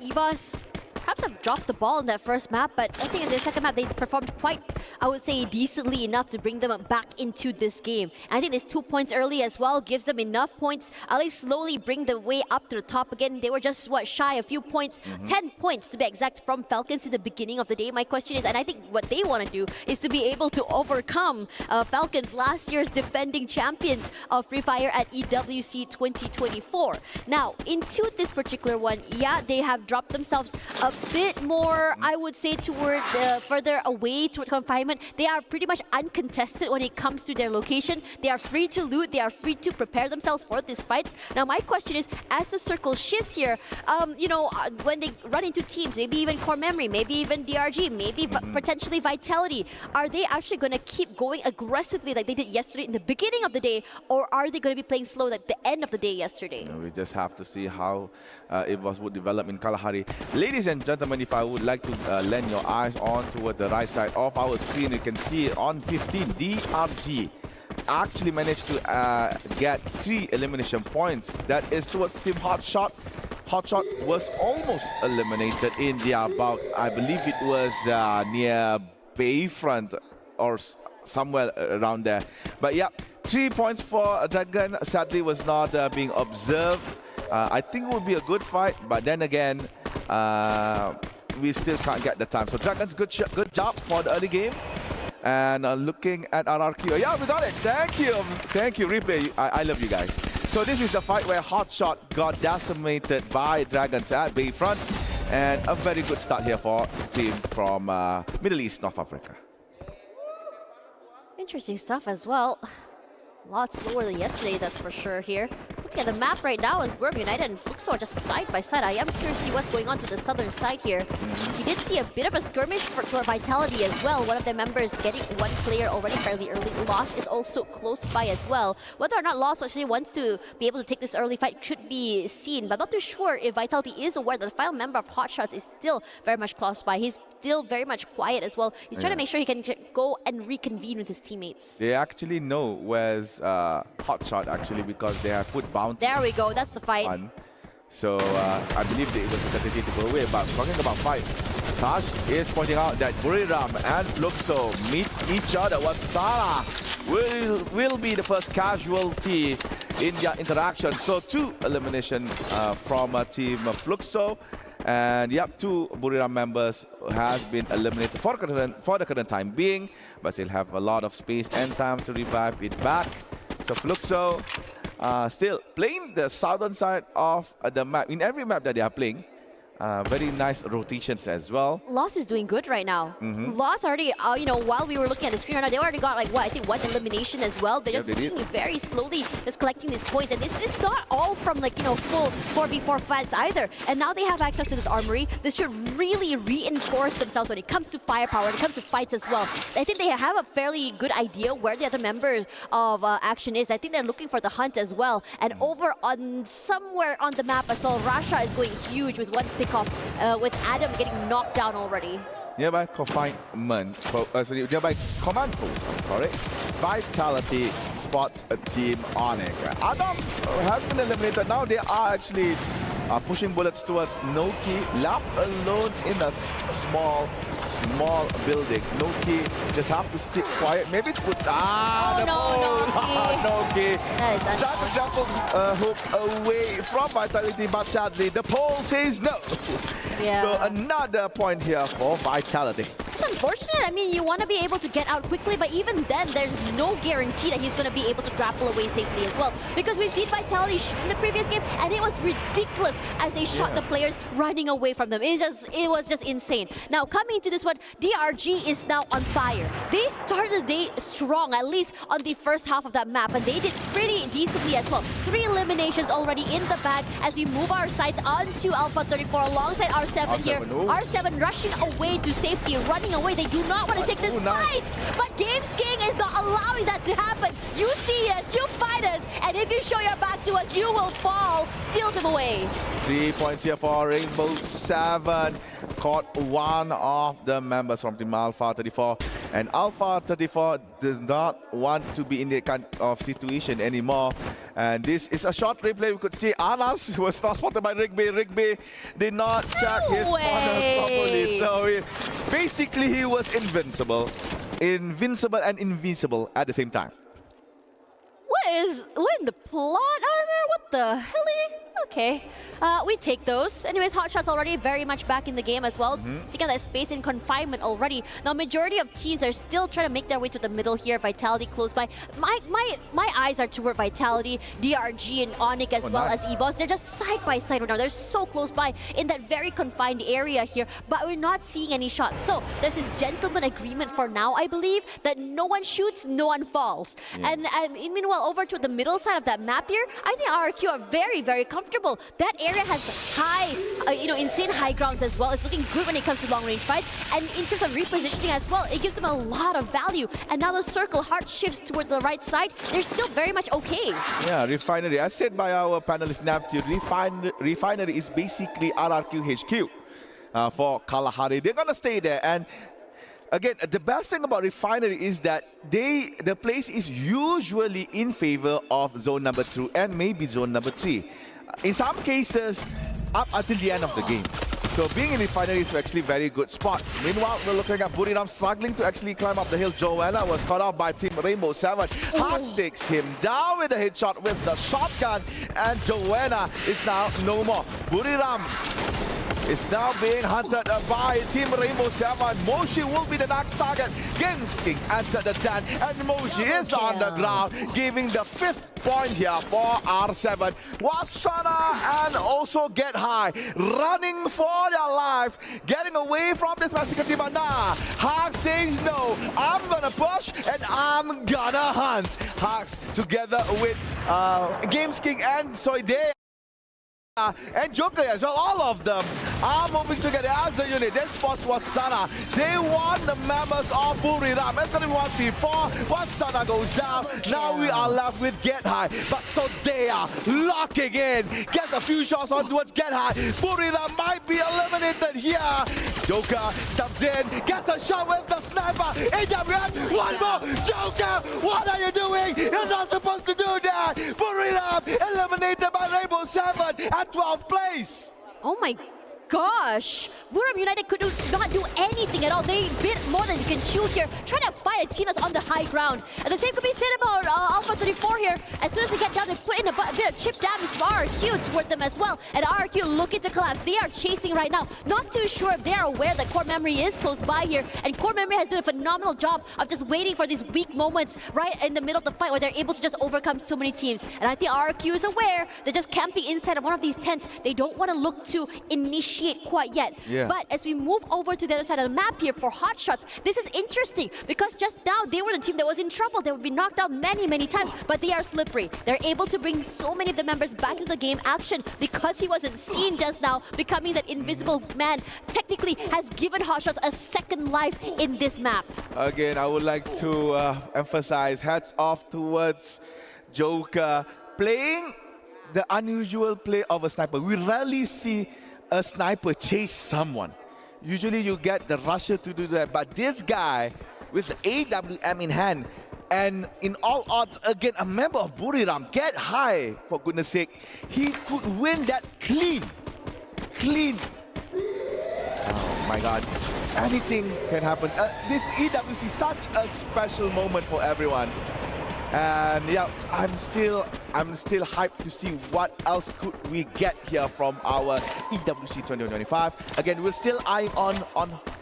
EVOS perhaps have dropped the ball in that first map, but I think in the second map they performed quite, I would say, decently enough to bring them back into this game. And I think this 2 points early as well gives them enough points, at least slowly bring the way up to the top again. They were just, what, shy a few points, 10 points to be exact from Falcons in the beginning of the day. My question is, and I think what they want to do is to be able to overcome Falcons, last year's defending champions of Free Fire at EWC 2024. Now, into this particular one, yeah, they have dropped themselves a bit more, I would say, toward further away toward confinement. They are pretty much uncontested when it comes to their location. They are free to loot. They are free to prepare themselves for these fights. Now, my question is, as the circle shifts here, you know, when they run into teams, maybe even Core Memory, maybe even DRG, maybe potentially Vitality, are they actually going to keep going aggressively like they did yesterday in the beginning of the day, or are they going to be playing slow like the end of the day yesterday? We just have to see how would develop in Kalahari. Ladies and gentlemen, if I would like to lend your eyes on towards the right side of our screen, you can see on 15, DRG actually managed to get 3 elimination points. That is towards Team Hotshot. Hotshot was almost eliminated in their bout. I believe it was near Bayfront or somewhere around there. But yeah, 3 points for Dragon. Sadly, was not being observed. I think it would be a good fight, but then again, we still can't get the time. So Dragon's good job for the early game. And looking at RRQ, yeah, we got it. Thank you, replay. I love you guys. So this is the fight where Hotshot got decimated by Dragons at Bayfront, and a very good start here for team from Middle East, North Africa. Interesting stuff as well. A lot slower than yesterday, that's for sure here. Looking at the map right now is Worm United and Fluxo are just side by side. I am curious to see what's going on to the southern side here. We did see a bit of a skirmish for Vitality as well. One of their members getting one player already fairly early. Loss is also close by as well. Whether or not Loss actually wants to be able to take this early fight should be seen, but I'm not too sure if Vitality is aware that the final member of Hotshots is still very much close by. He's still very much quiet as well. He's trying to make sure he can go and reconvene with his teammates. They actually know where's Hotshot actually, because they have put bounty. There we go, that's the fight. So I believe it was a strategy to go away. But talking about fight, Tash is pointing out that Buriram and Fluxo meet each other. Wasara will be the first casualty in their interaction. So 2 elimination from team Fluxo. And yep, 2 Buriram members has been eliminated for the current time being, but still have a lot of space and time to revive it back. So Fluxo still playing the southern side of the map. In every map that they are playing, very nice rotations as well. Loss is doing good right now. Loss already, you know, while we were looking at the screen right now, they already got like, what, I think 1 elimination as well. They're just moving very slowly, just collecting these points. And it's not all from like, you know, full 4v4 fights either. And now they have access to this armory. This should really reinforce themselves when it comes to firepower, when it comes to fights as well. I think they have a fairly good idea where the other member of Action is. I think they're looking for the hunt as well. And over on somewhere on the map as well, Rasha is going huge with 1 pick off, with Adam getting knocked down already. Nearby confinement, nearby command post, I'm sorry. Vitality spots a team Onyx. Adam has been eliminated. Now they are actually pushing bullets towards Noki, left alone in a small building. Noki just have to sit quiet. Maybe it puts Noki. Trying to jump hook away from Vitality, but sadly the pole says no. So another point here for Vitality. It's unfortunate. I mean, you want to be able to get out quickly, but even then, there's no guarantee that he's going to be able to grapple away safely as well. Because we've seen Vitality in the previous game, and it was ridiculous as they shot the players running away from them. It was just insane. Now, coming into this one, DRG is now on fire. They started the day strong, at least on the first half of that map, and they did pretty decently as well. 3 eliminations already in the bag as we move our sights onto Alpha 34 alongside R7 here. R7 rushing away to safety, running away. They do not want to take this fight, but Games King is not allowing that to happen. You see us, you fight us, and if you show your back to us, you will fall. Steal them away. 3 points here for Rainbow 7. Caught one of the members from Team Alpha 34. And Alpha 34 does not want to be in that kind of situation anymore. And this is a short replay. We could see Anas was not spotted by Rigby. Rigby did not check his corners properly. So basically he was invincible. Invincible and invisible at the same time. What in the plot armor? What the hell? Okay, we take those. Anyways, Hotshots already very much back in the game as well. Taking that space in confinement already. Now, majority of teams are still trying to make their way to the middle here. Vitality close by. My eyes are toward Vitality, DRG, and Onyx as well as EBOS. They're just side by side right now. They're so close by in that very confined area here, but we're not seeing any shots. So there's this gentleman agreement for now, I believe, that no one shoots, no one falls. And meanwhile, over to the middle side of that map here, I think RRQ are very, very comfortable. That area has high, insane high grounds as well. It's looking good when it comes to long-range fights. And in terms of repositioning as well, it gives them a lot of value. And now the circle hard shifts toward the right side. They're still very much okay. Yeah, Refinery. As said by our panelist Naptu, Refinery is basically RRQ HQ for Kalahari. They're going to stay there. And again, the best thing about Refinery is that the place is usually in favor of zone number 2 and maybe zone number 3. In some cases, up until the end of the game. So being in Refinery is actually a very good spot. Meanwhile, we're looking at Buriram struggling to actually climb up the hill. Joanna was caught out by Team Rainbow 7. Hearts takes him down with a headshot with the shotgun. And Joanna is now no more. Buriram is now being hunted by Team Rainbow 7. Moshi will be the next target. Gamesking entered the 10, and Moshi is on the ground, giving the 5th point here for R7. Wasana and also Get High running for their lives, getting away from this massacre team. But nah, Hax says no. I'm gonna push and I'm gonna hunt. Hax together with Gamesking and Soide. And Joker as well, all of them are moving together as a unit. Then spots Wasana. They want the members of Buriram. It's going to be 1v4. Wasana goes down. Now we are left with Get High. But so they are locking in. Gets a few shots on towards Get High. Buriram might be eliminated here. Joker steps in, gets a shot with the sniper. AWM, one more. Joker, what are you doing? You're not supposed to do that. Buriram eliminated by Rainbow 7 at 12th place. Oh my gosh, Buriram United could not do anything at all. They bit more than you can chew here, trying to fight a team that's on the high ground. And the same could be said about Alpha 34 here. As soon as they get down, they put in a bit of chip damage to RRQ toward them as well. And RRQ looking to collapse. They are chasing right now. Not too sure if they are aware that Core Memory is close by here. And Core Memory has done a phenomenal job of just waiting for these weak moments right in the middle of the fight where they're able to just overcome so many teams. And I think RRQ is aware they're just camping inside of one of these tents. They don't want to look to initiate quite yet. But as we move over to the other side of the map here for Hotshots, this is interesting because just now they were the team that was in trouble. They would be knocked out many times, but they are slippery. They're able to bring so many of the members back into the game action because he wasn't seen just now, becoming that invisible man. Technically has given Hotshots a second life in this map. Again, I would like to emphasize hats off towards Joker playing the unusual play of a sniper. We rarely see a sniper chase someone. Usually you get the rusher to do that, but this guy with the AWM in hand and in all odds again a member of Buriram, Get High, for goodness sake, he could win that clean. Oh my god, anything can happen. This EWC such a special moment for everyone. And yeah, I'm still hyped to see what else could we get here from our EWC 2025. Again, we're still eyeing on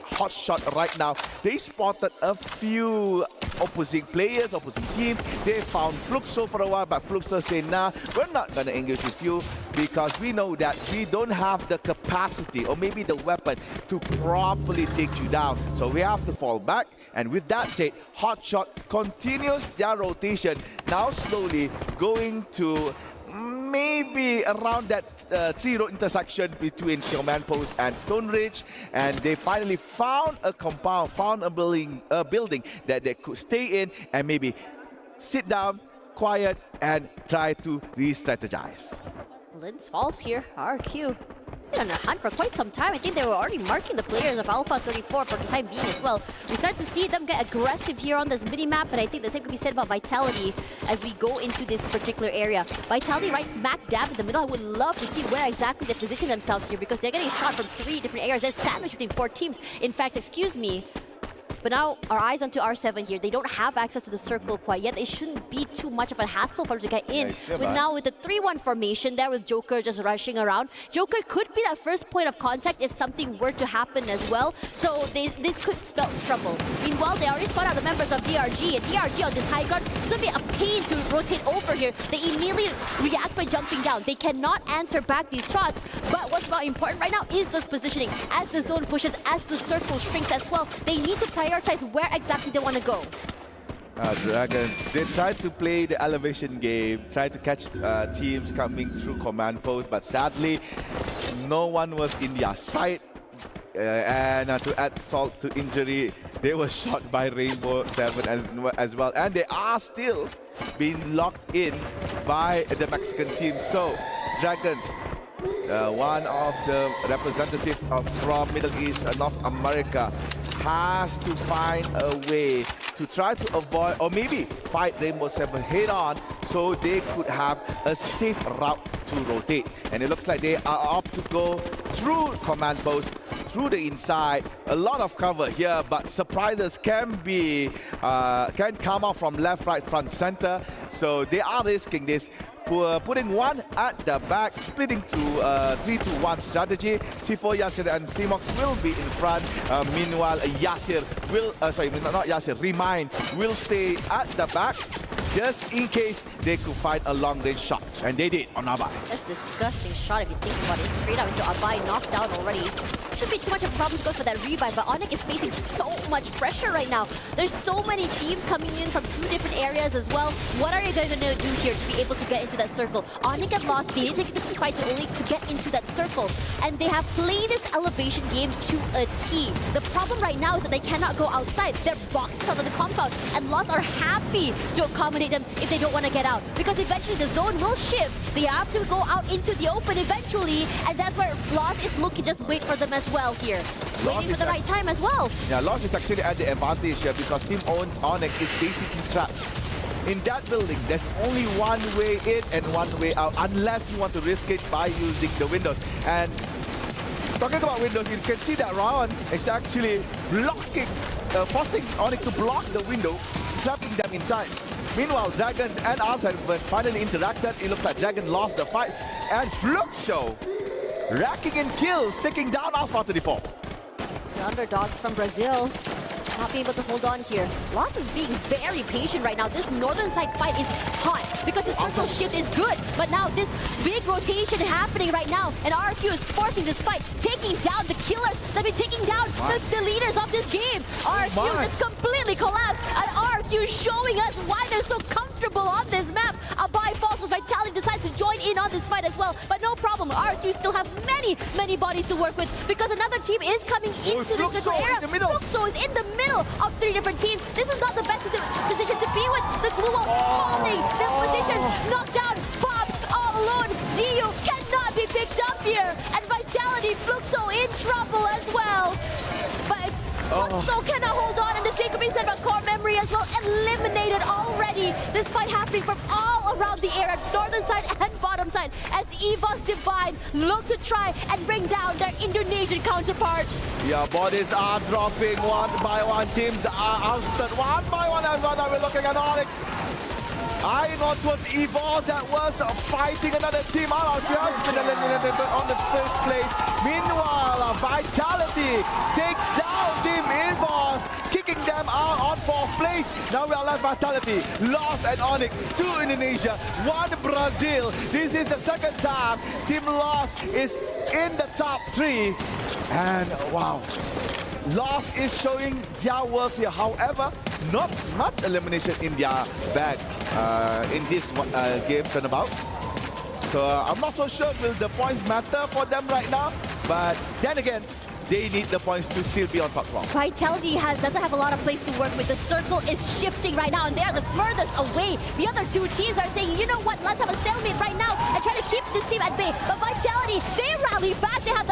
Hotshot right now. They spotted a few opposing players, opposing teams. They found Fluxo for a while, but Fluxo said, nah, we're not gonna engage with you because we know that we don't have the capacity or maybe the weapon to properly take you down. So we have to fall back. And with that said, Hotshot continues their rotation, now slowly going to maybe around that 3-road intersection between Command Post and Stone Ridge, and they finally found a compound, found a building that they could stay in and maybe sit down, quiet, and try to re-strategize. Linz falls here, RQ. been on a hunt for quite some time. I think they were already marking the players of Alpha 34 for the time being as well. We start to see them get aggressive here on this mini-map, but I think the same could be said about Vitality as we go into this particular area. Vitality right smack dab in the middle. I would love to see where exactly they position themselves here because they're getting shot from 3 different areas. They're sandwiched between 4 teams. In fact, excuse me, but now our eyes onto R7 here. They don't have access to the circle quite yet. It shouldn't be too much of a hassle for them to get in. With the 3-1 formation there with Joker just rushing around. Joker could be that first point of contact if something were to happen as well. So this could spell trouble. Meanwhile, they already spot out the members of DRG. And DRG on this high ground, it's going to be a pain to rotate over here. They immediately react by jumping down. They cannot answer back these shots. But what's more important right now is this positioning. As the zone pushes, as the circle shrinks as well, they need to prioritize where exactly they want to go. Dragons, they tried to play the elevation game, tried to catch teams coming through command post, but sadly, no one was in their sight. And to add salt to injury, they were shot by Rainbow 7 as well. And they are still being locked in by the Mexican team. So, Dragons, one of the representatives from Middle East and North America, has to find a way to try to avoid or maybe fight Rainbow 7 head on so they could have a safe route to rotate. And it looks like they are up to go through command post, through the inside. A lot of cover here, but surprises can come out from left, right, front, center. So they are risking this. Putting one at the back, splitting to 3-2-1 strategy. C4, Yasir and Simox will be in front. Meanwhile, Yasir will, not Yasir, Remind will stay at the back just in case they could find a long-range shot. And they did on Abai. That's a disgusting shot if you think about it. Straight up into Abai, knocked down already. Shouldn't be too much of a problem to go for that revive, but Onyx is facing so much pressure right now. There's so many teams coming in from 2 different areas as well. What are you going to do here to be able to get into that circle? Onyx and Lost, they need to take this fight to get into that circle. And they have played this elevation game to a T. The problem right now is that they cannot go outside. They're boxed out of the compound, and Lost are happy to accommodate them if they don't want to get out. Because eventually the zone will shift. They have to go out into the open eventually, and that's where Lost is looking. Just wait for them as well here. Waiting for the right time as well. Yeah, Lost is actually at the advantage here because Team Onyx is basically trapped. In that building, there's only one way in and one way out, unless you want to risk it by using the windows. And talking about windows, you can see that Round is actually blocking, forcing Onyx to block the window, trapping them inside. Meanwhile, Dragons and R7 finally interacted. It looks like Dragon lost the fight. And Fluxo, racking in kills, taking down Alpha 34. The underdogs from Brazil not being able to hold on here. Lost is being very patient right now. This northern side fight is hot because the circle shift is good. But now this big rotation happening right now, and RQ is forcing this fight, taking down the killers that have been taking down the leaders of this game. RQ just completely collapsed, and RQ showing us why they're so comfortable on this map. Abai falls, Vitality decides to join in on this fight as well, but no problem. RQ still have many bodies to work with because another team is coming into this little area. Fluxo is in the middle of 3 different teams. This is not the best position to be with. The glue wall falling. The position knocked down. Pops all alone. Gio cannot be picked up here. And Vitality, Fluxo in trouble as well. But Fluxo cannot hold on. And the same could be said about Core Memory as well. Eliminated already. This fight happening from all around the area, northern side and bottom side, as EVOS Divine look to try and bring down their Indonesian counterparts. Yeah, bodies are dropping one by one. Teams are ousted one by one as well. Now we're looking at Onyx. Eyeing on towards EVOS that was fighting another team. RRQ has been eliminated on the 5th place. Meanwhile, Vitality takes down Team EVOS, kicking them out on 4th place. Now we are left Vitality, Lost and Onyx, 2 Indonesia, 1 Brazil. This is the 2nd time Team Lost is in the top 3. And wow, Lost is showing their worth here. However, not much elimination in their bag in this game turnabout. So I'm not so sure will the points matter for them right now. But then again, they need the points to still be on top 12. Vitality doesn't have a lot of place to work with. The circle is shifting right now, and they are the furthest away. The other 2 teams are saying, you know what, let's have a stalemate right now and try to keep this team at bay. But Vitality, they rally back. They have the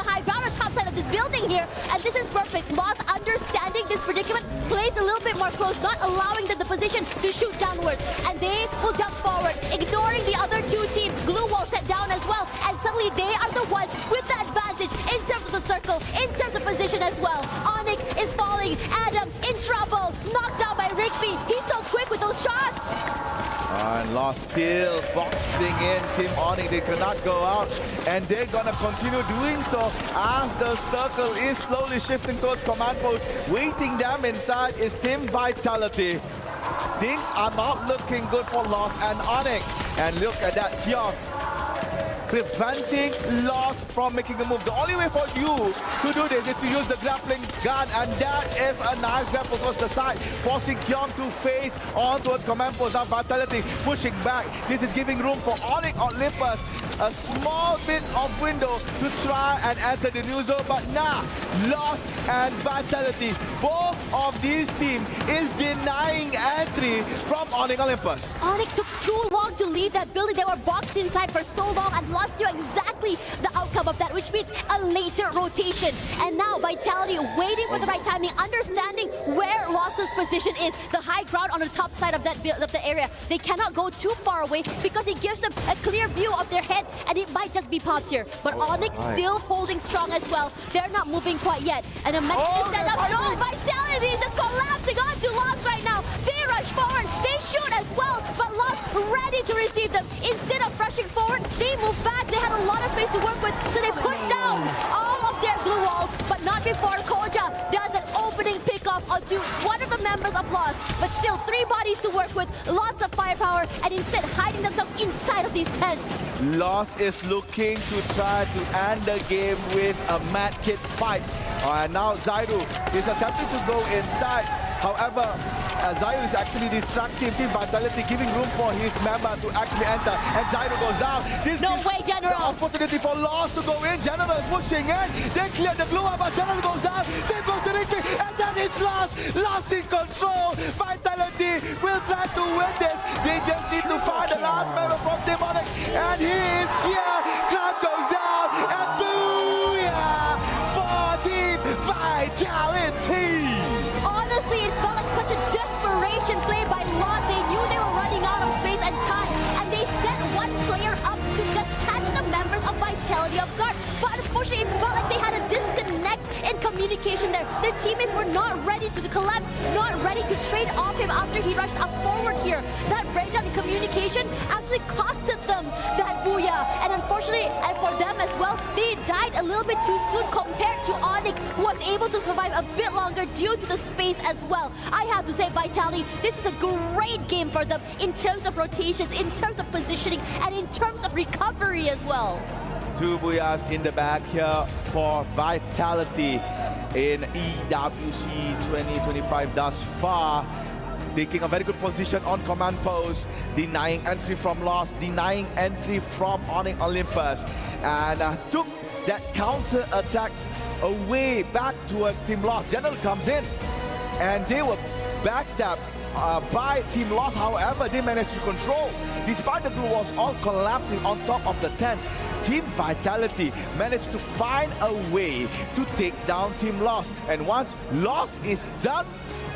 space. Lost understanding this predicament, plays a little bit more close, not allowing them the position to shoot downwards. And they will jump forward, ignoring the other two teams. Glue wall set down as well. And suddenly they are the ones with the advantage in terms of the circle, in terms of position as well. Onyx is falling. Adam in trouble. Knocked down by Rigby. He's so quick with those shots. And Lost still boxing in Team Onyx. They cannot go out. And they're gonna continue doing so as the circle is slowly shifting towards command post. Waiting them inside is Team Vitality. Things are not looking good for Lost and Onyx. And look at that here. Preventing Lost from making a move. The only way for you to do this is to use the grappling gun, and that is a nice grapple across the side, forcing Kyung to face on towards command post. Now Vitality pushing back. This is giving room for Onyx Olympus a small bit of window to try and enter the new zone, but now Lost and Vitality, both of these teams is denying entry from Onyx Olympus. Onyx took too long to leave that building. They were boxed inside for so long, and Lost knew exactly the outcome of that, which means a later rotation. And now Vitality waiting for the right timing, understanding where Lost's position is, the high ground on the top side of that of the area. They cannot go too far away because it gives them a clear view of their heads, and it might just be popped here. But Onyx still holding strong as well. They're not moving quite yet. And a match to stand up. No, Vitality is just collapsing onto Lost right now. They rush forward. They shoot as well, but Lost ready to receive them. Instead of rushing forward, they move back. They had a lot of space to work with, so they put down all of their glue walls, but not before Koja does an opening pickoff onto one of the members of Lost. But still, 3 bodies to work with, lots of firepower, and instead hiding themselves inside of these tents. Lost is looking to try to end the game with a mad kid fight. And now Zaidu is attempting to go inside. However, Zaidu is actually distracting Team Vitality, giving room for his member to actually enter. And Zaidu goes down. This no way, General! Opportunity for Lost to go in. General is pushing in. They clear the blue, but General goes down. Same goes to Rigby, and then it's Lost. Lost in control. Vitality will try to win this. They just need to find the last member from Team Onyx. And he is here. Crowd goes down. And Booyah for Team Vitality. Honestly, it felt like such a desperation play by Lost. They knew they were running out of space and time, and they sent one player up to just catch the members of Vitality off guard. But unfortunately, it felt like they had a disconnect in communication there. Their teammates were not ready to collapse, not ready to trade off him after he rushed up forward here. That breakdown in communication actually costed them that Booyah. And unfortunately, and for them as well, they died a little bit too soon compared to Onyx, who was able to survive a bit longer due to the space as well. I have to say, Vitality, this is a great game for them in terms of rotations, in terms of positioning, and in terms of recovery as well. 2 Booyahs in the back here for Vitality in EWC 2025 thus far. Taking a very good position on command post, denying entry from Lost, denying entry from Onyx Olympus, and took that counter attack away back towards Team Lost. General comes in, and they were backstabbed by Team Lost. However, they managed to control. Despite the blue walls all collapsing on top of the tents, Team Vitality managed to find a way to take down Team Lost. And once Lost is done,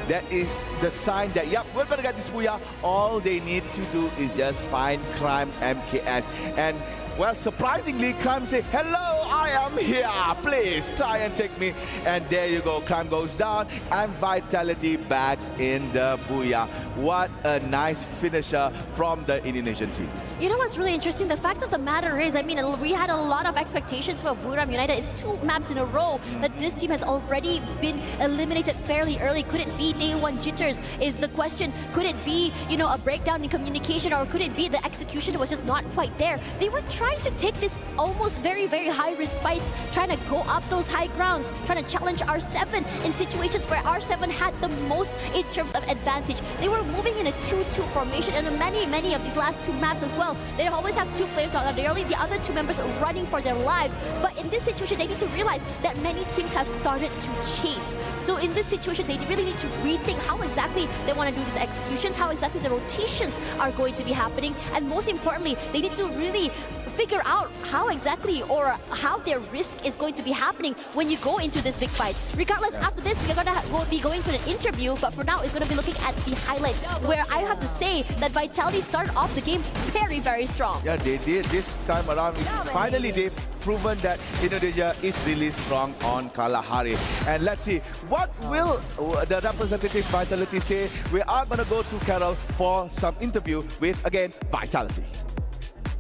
that is the sign that, yep, we're gonna get this Booyah. All they need to do is just find Crime MKS. And well, surprisingly, Crime say, hello, I am here. Please try and take me. And there you go. Crime goes down and Vitality backs in the Booyah. What a nice finisher from the Indonesian team. You know what's really interesting? The fact of the matter is, I mean, we had a lot of expectations for Buram United. It's 2 maps in a row that this team has already been eliminated fairly early. Could it be day 1 jitters is the question. Could it be, you know, a breakdown in communication, or could it be the execution was just not quite there? They were trying to take this almost very, very high-risk fights, trying to go up those high grounds, trying to challenge R7 in situations where R7 had the most in terms of advantage. They were moving in a 2-2 formation, and many of these last 2 maps as well. They always have 2 players not early, the other 2 members running for their lives. But in this situation, they need to realize that many teams have started to chase. So in this situation, they really need to rethink how exactly they want to do these executions, how exactly the rotations are going to be happening, and most importantly, they need to really figure out how exactly or how their risk is going to be happening when you go into this big fights. Regardless, after this, we're gonna be going to an interview, but for now, it's gonna be looking at the highlights, where I have to say that Vitality started off the game very, very strong. Yeah, they did this time around. Finally, they've proven that Indonesia is really strong on Kalahari. And let's see, what will the representative Vitality say? We are going to go to Carol for some interview with, again, Vitality.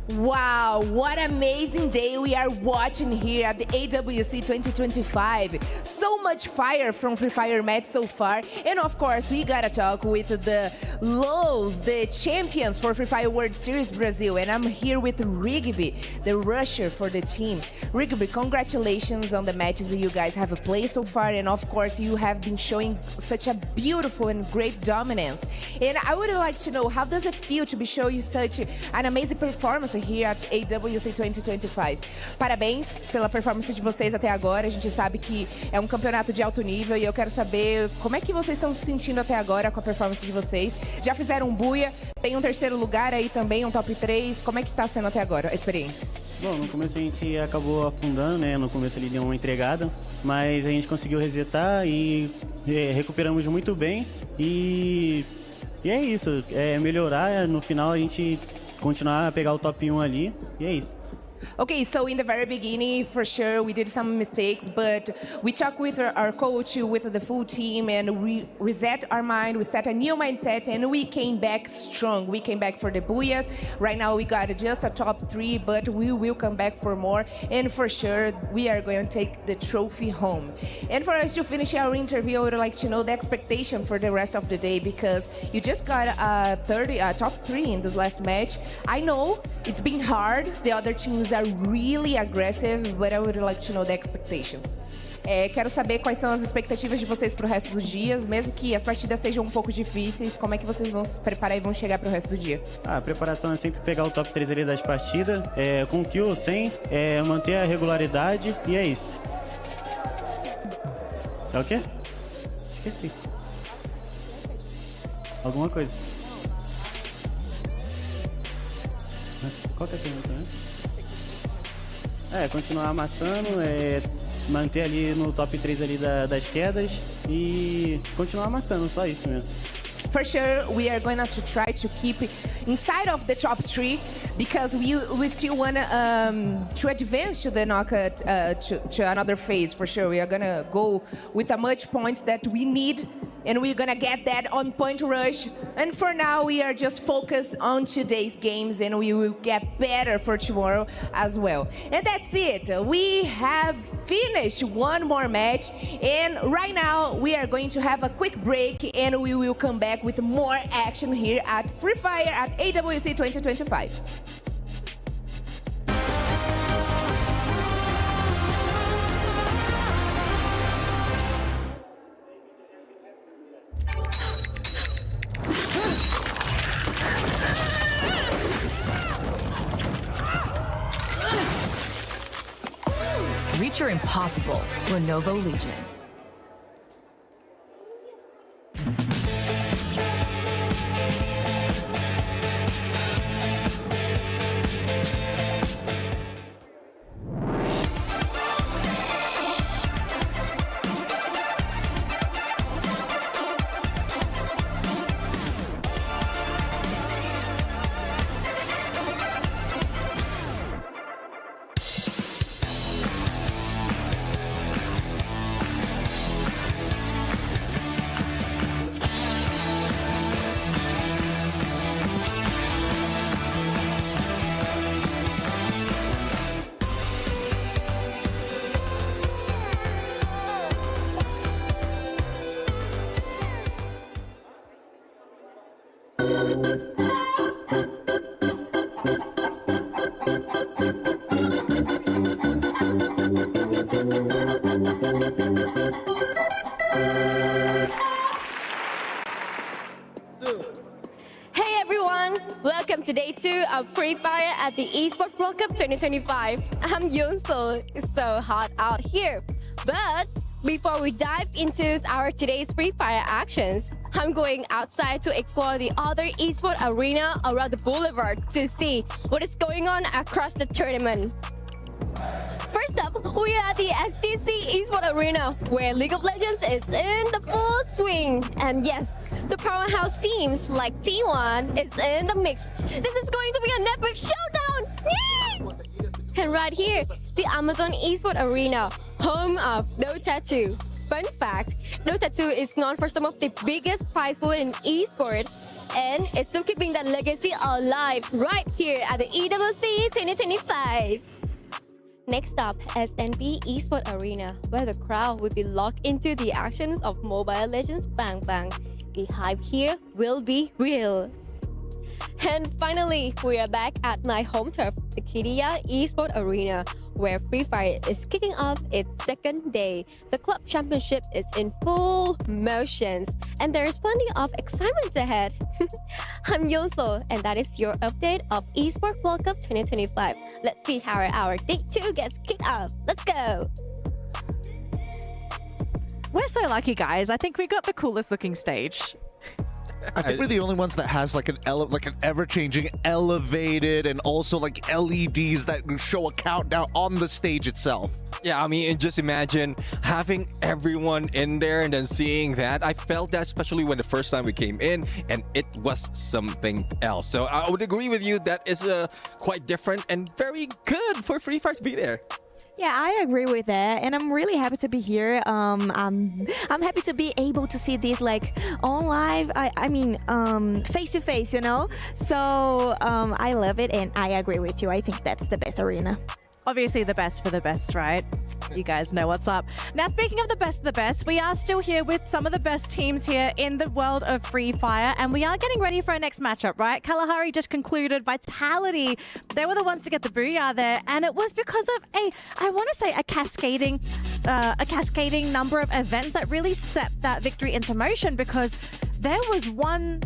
Wow, what amazing day we are watching here at the AWC 2025. So much fire from Free Fire match so far. And of course, we gotta talk with the Lows, the champions for Free Fire World Series Brazil. And I'm here with Rigby, the rusher for the team. Rigby, congratulations on the matches that you guys have played so far. And of course, you have been showing such a beautiful and great dominance. And I would like to know, how does it feel to be showing such an amazing performance here at AWC 2025. Parabéns pela performance de vocês até agora. A gente sabe que é um campeonato de alto nível e eu quero saber como é que vocês estão se sentindo até agora com a performance de vocês. Já fizeram um Booyah, tem um terceiro lugar aí também, um top 3. Como é que tá sendo até agora a experiência? Bom, no começo a gente acabou afundando, né? No começo ele deu uma entregada, mas a gente conseguiu resetar e recuperamos muito bem. E é isso, é melhorar, no final a gente continuar a pegar o top 1 ali, e é isso. Okay, so in the very beginning, for sure, we did some mistakes, but we talked with our coach, with the full team, and we reset our mind, we set a new mindset, and we came back strong. We came back for the Booyahs. Right now, we got just a top 3, but we will come back for more, and for sure, we are going to take the trophy home. And for us to finish our interview, I would like to know the expectation for the rest of the day, because you just got a top 3 in this last match. I know it's been hard. The other teams are really aggressive, but I would like to know the expectations. Quero saber quais são as expectativas de vocês para o resto dos dias, mesmo que as partidas sejam um pouco difíceis, como é que vocês vão se preparar e vão chegar para o resto do dia? A preparação é sempre pegar o top 3 ali das partidas, com kill ou sem, manter a regularidade, e é isso. É o quê? Esqueci. Alguma coisa. Qual que é a pergunta, né? Continuar amassando, manter ali no top 3 ali das quedas e continuar amassando, só isso mesmo. For sure, we are going to try to keep inside of the top 3 because we still want to advance to the knockout, to another phase. For sure, we are going to go with as much points that we need, and we're going to get that on point rush. And for now, we are just focused on today's games, and we will get better for tomorrow as well. And that's it. We have finished one more match, and right now, we are going to have a quick break, and we will come back with more action here at Free Fire at AWC 2025. Reach your impossible, Lenovo Legion. Hey everyone! Welcome to day 2 of Free Fire at the Esports World Cup 2025. I'm Yoon So. It's so hot out here. But Before we dive into our today's Free Fire actions, I'm going outside to explore the other esports arena around the boulevard to see what is going on across the tournament. First up, we are at the STC Esports Arena, where League of Legends is in the full swing. And yes, the powerhouse teams like T1 is in the mix. This is going to be an epic showdown! Yay! And right here, the Amazon Esports Arena, home of Dota 2. Fun fact, Dota 2 is known for some of the biggest prize pool in esports, and it's still keeping that legacy alive right here at the EWC 2025. Next up, SNB Esports Arena, where the crowd will be locked into the actions of Mobile Legends Bang Bang. The hype here will be real. And finally, we are back at my home turf, the Kidia Esports Arena, where Free Fire is kicking off its second day. The club championship is in full motions, and there's plenty of excitement ahead. I'm Yoso, and that is your update of Esports World Cup 2025. Let's see how our day 2 gets kicked off. Let's go! We're so lucky, guys. I think we got the coolest looking stage. I think we're the only ones that has like an ever-changing elevated and also like LEDs that show a countdown on the stage itself. Yeah, I mean, and just imagine having everyone in there and then seeing that. I felt that especially when the first time we came in, and it was something else. So I would agree with you. That is quite different and very good for Free Fire to be there. Yeah, I agree with that, and I'm really happy to be here. I'm happy to be able to see this like on live. I mean, face to face, you know. So I love it, and I agree with you. I think that's the best arena. Obviously the best for the best, right? You guys know what's up. Now, speaking of the best, we are still here with some of the best teams here in the world of Free Fire, and we are getting ready for our next matchup, right? Kalahari just concluded. Vitality, they were the ones to get the Booyah there, and it was because of a cascading number of events that really set that victory into motion, because there was one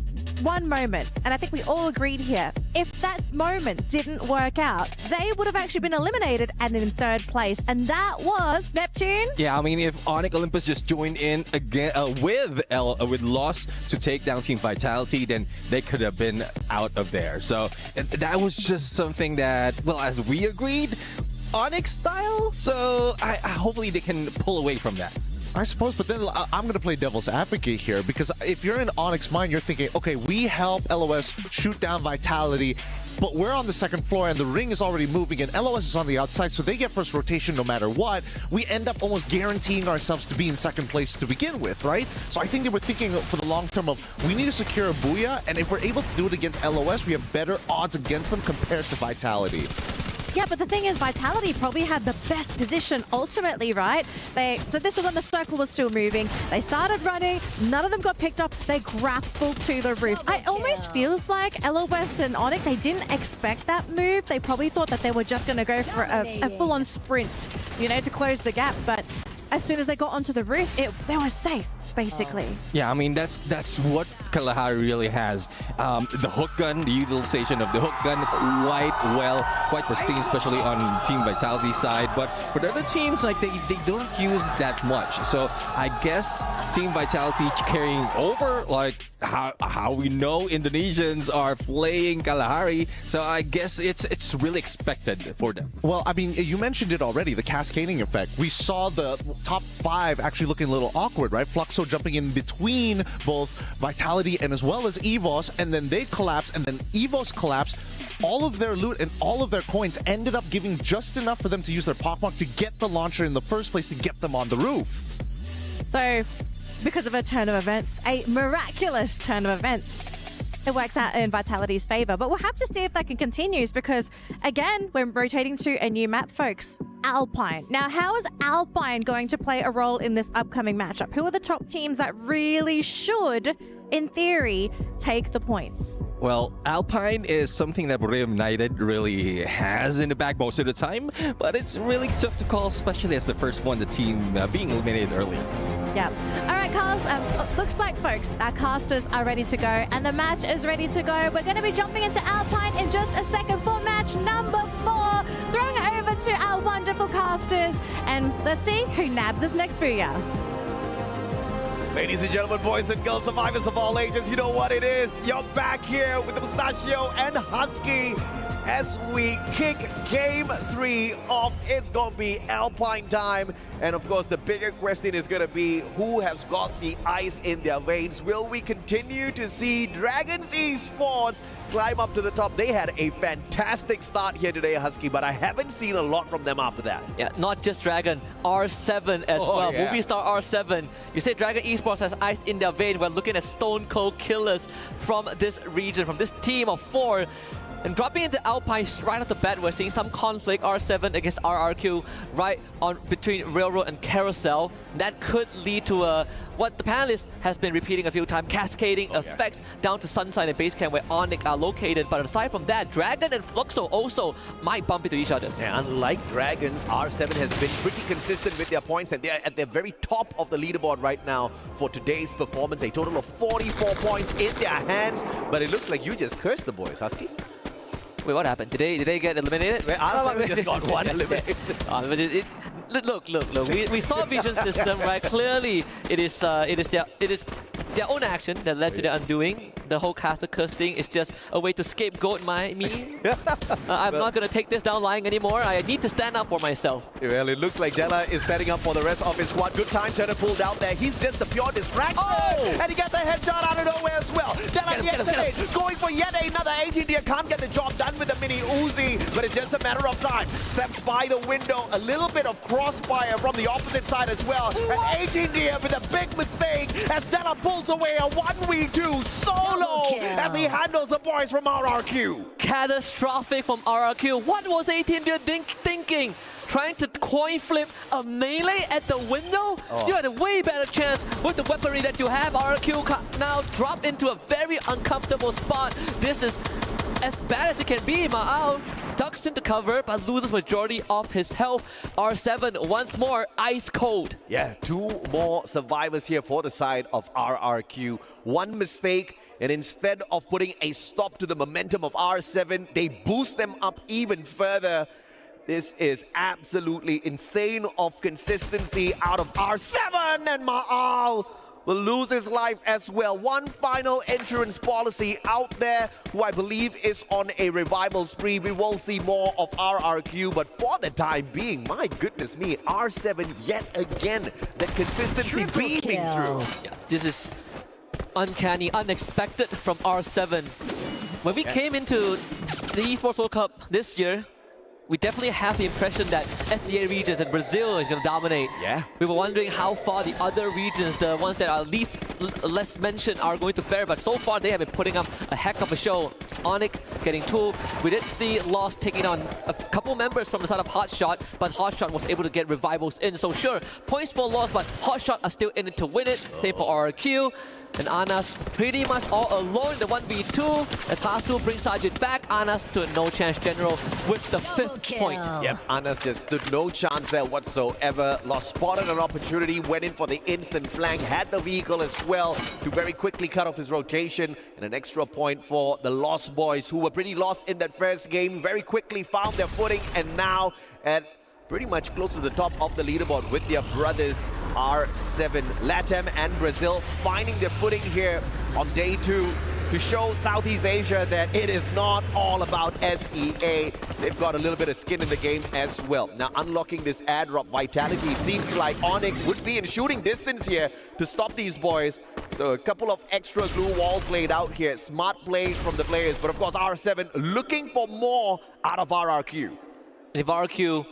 moment, and I think we all agreed here, if that moment didn't work out, they would have actually been eliminated and in third place, and that was Neptune. Yeah, I mean, if Onyx Olympus just joined in again with loss to take down Team Vitality, then they could have been out of there. So that was just something that, well, as we agreed, Onyx style. So hopefully they can pull away from that. I suppose, but then I'm going to play devil's advocate here, because if you're in Onyx mind, you're thinking, okay, we help LOS shoot down Vitality, but we're on the second floor and the ring is already moving and LOS is on the outside, so they get first rotation no matter what. We end up almost guaranteeing ourselves to be in second place to begin with, right? So I think they were thinking for the long term of, we need to secure a Booyah, and if we're able to do it against LOS, we have better odds against them compared to Vitality. Yeah, but the thing is, Vitality probably had the best position ultimately, right? So this is when the circle was still moving. They started running. None of them got picked up. They grappled to the roof. It almost feels like LOS and Onyx, they didn't expect that move. They probably thought that they were just going to go for a full-on sprint, you know, to close the gap. But as soon as they got onto the roof, they were safe, basically. Yeah, I mean, that's what Kalahari really has. The hook gun, the utilization of the hook gun, quite pristine, especially on Team Vitality side. But for the other teams, like they don't use that much. So I guess Team Vitality carrying over, like how we know Indonesians are playing Kalahari. So I guess it's really expected for them. Well, I mean, you mentioned it already, the cascading effect. We saw the top 5 actually looking a little awkward, right? Fluxo jumping in between both Vitality and as well as EVOS, and then they collapsed, and then EVOS collapsed. All of their loot and all of their coins ended up giving just enough for them to use their pockmark to get the launcher in the first place, to get them on the roof. So, because of a turn of events, a miraculous turn of events, it works out in Vitality's favor. But we'll have to see if that continues, because, again, we're rotating to a new map, folks. Alpine. Now, how is Alpine going to play a role in this upcoming matchup? Who are the top teams that really should, in theory, take the points? Well, Alpine is something that Booyah United really has in the bag most of the time, but it's really tough to call, especially as the first one, the team being eliminated earlier. Yeah. All right, Carlos, looks like, folks, our casters are ready to go, and the match is ready to go. We're going to be jumping into Alpine in just a second for match number 4. Throwing it over to our wonderful casters, and let's see who nabs this next Booyah. Ladies and gentlemen, boys and girls, survivors of all ages, you know what it is. You're back here with the Mustachio and Husky as we kick Game 3 off. It's going to be Alpine time. And of course, the bigger question is going to be who has got the ice in their veins. Will we continue to see Dragons Esports climb up to the top? They had a fantastic start here today, Husky, but I haven't seen a lot from them after that. Yeah, not just Dragon, R7 as well. Yeah. Movie star R7. You say Dragon Esports has ice in their vein. We're looking at stone cold killers from this region, from this team of 4. And dropping into Alpine right off the bat, we're seeing some conflict. R7 against RRQ right on between Railroad and Carousel. That could lead to what the panelist has been repeating a few times, cascading effects down to Sunside and Basecamp where Onyx are located. But aside from that, Dragon and Fluxo also might bump into each other. Yeah, unlike Dragons, R7 has been pretty consistent with their points, and they're at the very top of the leaderboard right now for today's performance. A total of 44 points in their hands, but it looks like you just cursed the boys, Husky. Wait, what happened? Did they get eliminated? R7 just got one eliminated. Look. We saw Vision System, right? Clearly, it is their own action that led to their undoing. The whole caster curse thing is just a way to scapegoat me. I'm not going to take this down lying anymore. I need to stand up for myself. Well, it looks like Della is standing up for the rest of his squad. Good time Turner pulled out there. He's just the pure distraction. Oh! And he gets a headshot out of nowhere as well. Della yesterday going for yet another 18 deer. Can't get the job done with the mini Uzi, but it's just a matter of time. Steps by the window. A little bit of crossfire from the opposite side as well. And 18 deer with a big mistake as Della pulls away a 1v2 solo as he handles the boys from RRQ. Catastrophic from RRQ. What was 18 deer thinking? Trying to coin flip a melee at the window? You had a way better chance with the weaponry that you have. RRQ now drop into a very uncomfortable spot. This is as bad as it can be. Ma'ao ducks into cover but loses majority of his health. R7 once more ice cold. Yeah, 2 more survivors here for the side of RRQ. One mistake, and instead of putting a stop to the momentum of R7, they boost them up even further. This is absolutely insane of consistency out of R7, and Ma'al will lose his life as well. One final insurance policy out there who I believe is on a revival spree. We will see more of RRQ, but for the time being, my goodness me, R7 yet again, that consistency beaming through. Yeah, this is uncanny, unexpected from R7. When we came into the Esports World Cup this year, we definitely have the impression that SEA regions and Brazil is going to dominate. Yeah. We were wondering how far the other regions, the ones that are less mentioned, are going to fare. But so far, they have been putting up a heck of a show. Onyx getting 2. We did see Lost taking on a couple members from the side of Hotshot, but Hotshot was able to get revivals in. So sure, points for Lost, but Hotshot are still in it to win it. Same for RRQ. And Anas pretty much all alone in the 1v2 as Hasu brings Sajid back. Anas stood no chance general with the 5th point. Yep, Anas just stood no chance there whatsoever. Lost spotted an opportunity, went in for the instant flank, had the vehicle as well to very quickly cut off his rotation. And an extra point for the Lost boys who were pretty lost in that first game. Very quickly found their footing and now at pretty much close to the top of the leaderboard with their brothers R7. LATAM and Brazil finding their footing here on day 2 to show Southeast Asia that it is not all about SEA. They've got a little bit of skin in the game as well. Now unlocking this air drop vitality, seems like Onyx would be in shooting distance here to stop these boys. So a couple of extra glue walls laid out here. Smart play from the players, but of course R7 looking for more out of RRQ. And if RRQ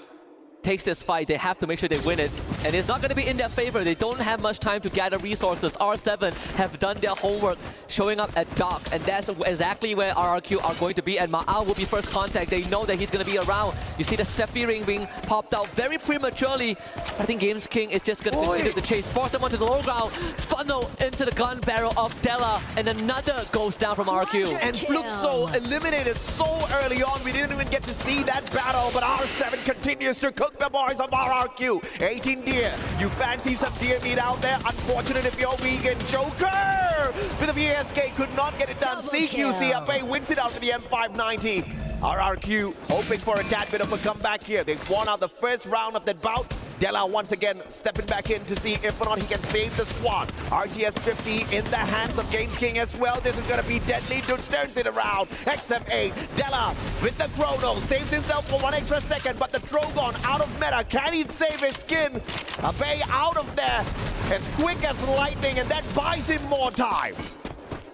takes this fight, they have to make sure they win it. And it's not going to be in their favor. They don't have much time to gather resources. R7 have done their homework, showing up at dock. And that's exactly where RRQ are going to be. And Ma'al will be first contact. They know that he's going to be around. You see the Steffi ring being popped out very prematurely. I think Games King is just going to continue the chase. Force them onto the low ground. Funnel into the gun barrel of Della. And another goes down from RRQ. And Fluxo eliminated so early on. We didn't even get to see that battle. But R7 continues to cook the boys of RRQ. 18 deer. You fancy some deer meat out there? Unfortunate if you're vegan. Joker with the VSK could not get it done. CQC Ape wins it out for the M590. RRQ hoping for a tad bit of a comeback here. They've won out the first round of that bout. Della once again stepping back in to see if or not he can save the squad. RTS 50 in the hands of Games King as well. This is going to be deadly. Dutch turns it around. XF8. Della with the chrono. Saves himself for 1 extra second, but the Drogon out of meta. Can he save his skin? A Bay out of there as quick as lightning, and that buys him more time.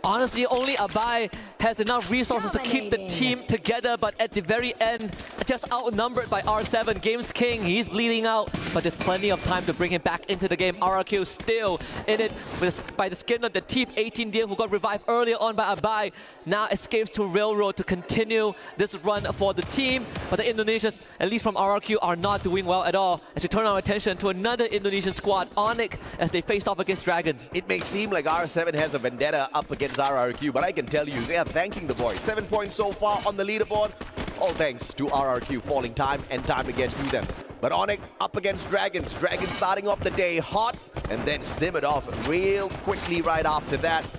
Honestly, only Abai has enough resources to keep the team together, but at the very end, just outnumbered by R7. Games King, he's bleeding out, but there's plenty of time to bring him back into the game. RRQ still in it by the skin of the teeth. 18 deal who got revived earlier on by Abai, now escapes to Railroad to continue this run for the team. But the Indonesians, at least from RRQ, are not doing well at all as we turn our attention to another Indonesian squad, Onyx, as they face off against Dragons. It may seem like R7 has a vendetta up against RRQ, but I can tell you they are thanking the boys. 7 points so far on the leaderboard, all thanks to RRQ falling time and time again to them. But Onyx up against Dragons. Dragons starting off the day hot and then simmered off real quickly right after that.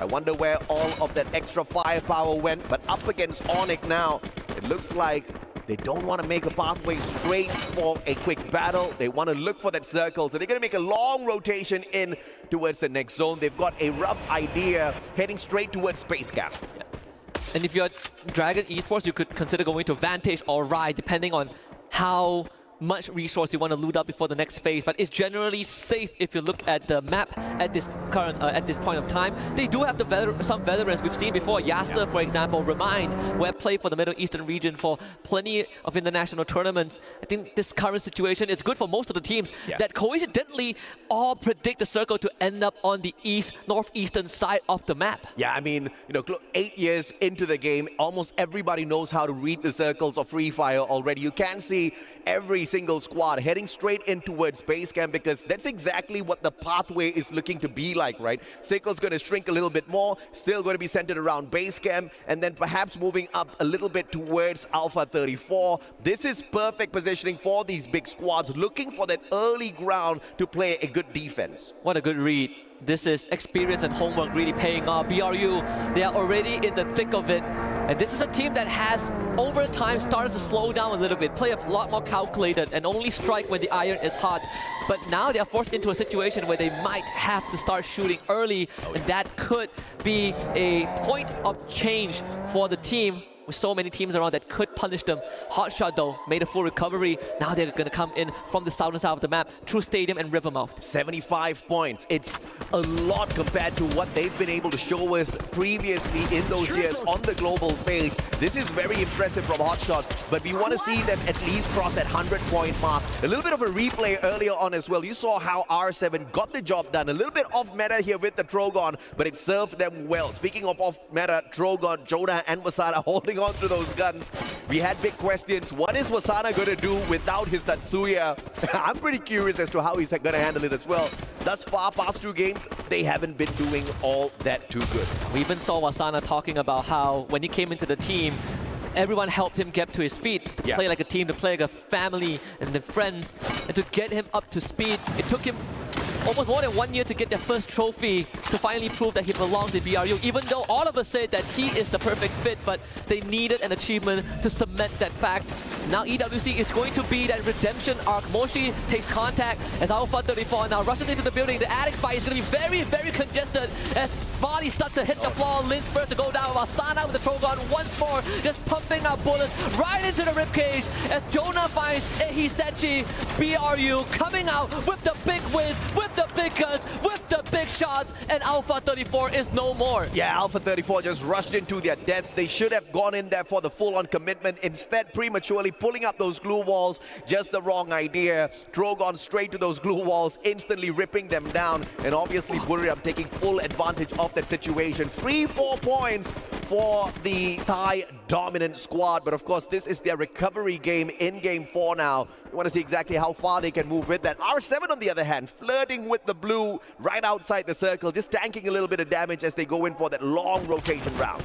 I wonder where all of that extra firepower went, but up against Onyx now, it looks like they don't want to make a pathway straight for a quick battle. They want to look for that circle. So they're going to make a long rotation in towards the next zone. They've got a rough idea heading straight towards Space Camp. Yeah. And if you're Dragon Esports, you could consider going to Vantage or Ride, depending on how much resource you want to loot up before the next phase, but it's generally safe if you look at the map at this point of time. They do have some veterans we've seen before. Yasser, for example, Remind, who have played for the Middle Eastern region for plenty of international tournaments. I think this current situation is good for most of the teams that coincidentally all predict the circle to end up on the northeastern side of the map. Yeah, I mean, 8 years into the game, almost everybody knows how to read the circles of Free Fire already. You can see every single squad heading straight in towards base camp because that's exactly what the pathway is looking to be like, right? Circle's going to shrink a little bit more, still going to be centered around base camp, and then perhaps moving up a little bit towards Alpha 34. This is perfect positioning for these big squads, looking for that early ground to play a good defense. What a good read. This is experience and homework really paying off. BRU, they are already in the thick of it. And this is a team that has, over time, started to slow down a little bit, play a lot more calculated, and only strike when the iron is hot. But now they are forced into a situation where they might have to start shooting early, and that could be a point of change for the team. With so many teams around that could punish them. Hotshot, though, made a full recovery. Now they're going to come in from the southern side of the map through Stadium and Rivermouth. 75 points. It's a lot compared to what they've been able to show us previously in those years on the global stage. This is very impressive from Hotshots, but we want to see them at least cross that 100-point mark. A little bit of a replay earlier on as well. You saw how R7 got the job done. A little bit off meta here with the Drogon, but it served them well. Speaking of off meta, Drogon, Jonah, and Wasana holding on to those guns. We had big questions. What is Wasana going to do without his Tatsuya? I'm pretty curious as to how he's going to handle it as well. Thus far, past 2 games, they haven't been doing all that too good. We even saw Wasana talking about how when he came into the team, everyone helped him get to his feet, to play like a team, to play like a family and then friends, and to get him up to speed. It took him almost more than 1 year to get their first trophy, to finally prove that he belongs in BRU, even though all of us said that he is the perfect fit, but they needed an achievement to cement that fact. Now EWC is going to be that redemption arc. Moshi takes contact as Alpha 34 now rushes into the building. The attic fight is going to be very, very congested as bodies start to hit the floor. Lin's first to go down. Wasana with the Trogon once more, just pumping out bullets right into the ribcage as Jonah finds Hisechi. BRU coming out with the big wins, with the big guns, with the big shots, and Alpha 34 is no more. Yeah, Alpha 34 just rushed into their deaths. They should have gone in there for the full-on commitment. Instead, prematurely pulling up those glue walls, just the wrong idea. Drogon straight to those glue walls, instantly ripping them down. And obviously, Booyah taking full advantage of that situation. Free 4 points for the Thai dominant squad. But of course, this is their recovery game in Game 4 now. We want to see exactly how far they can move with that. R7, on the other hand, flirting with the blue right outside the circle, just tanking a little bit of damage as they go in for that long rotation round.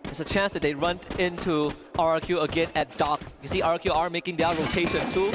There's a chance that they run into RRQ again at dock. You see RRQ are making their rotation too.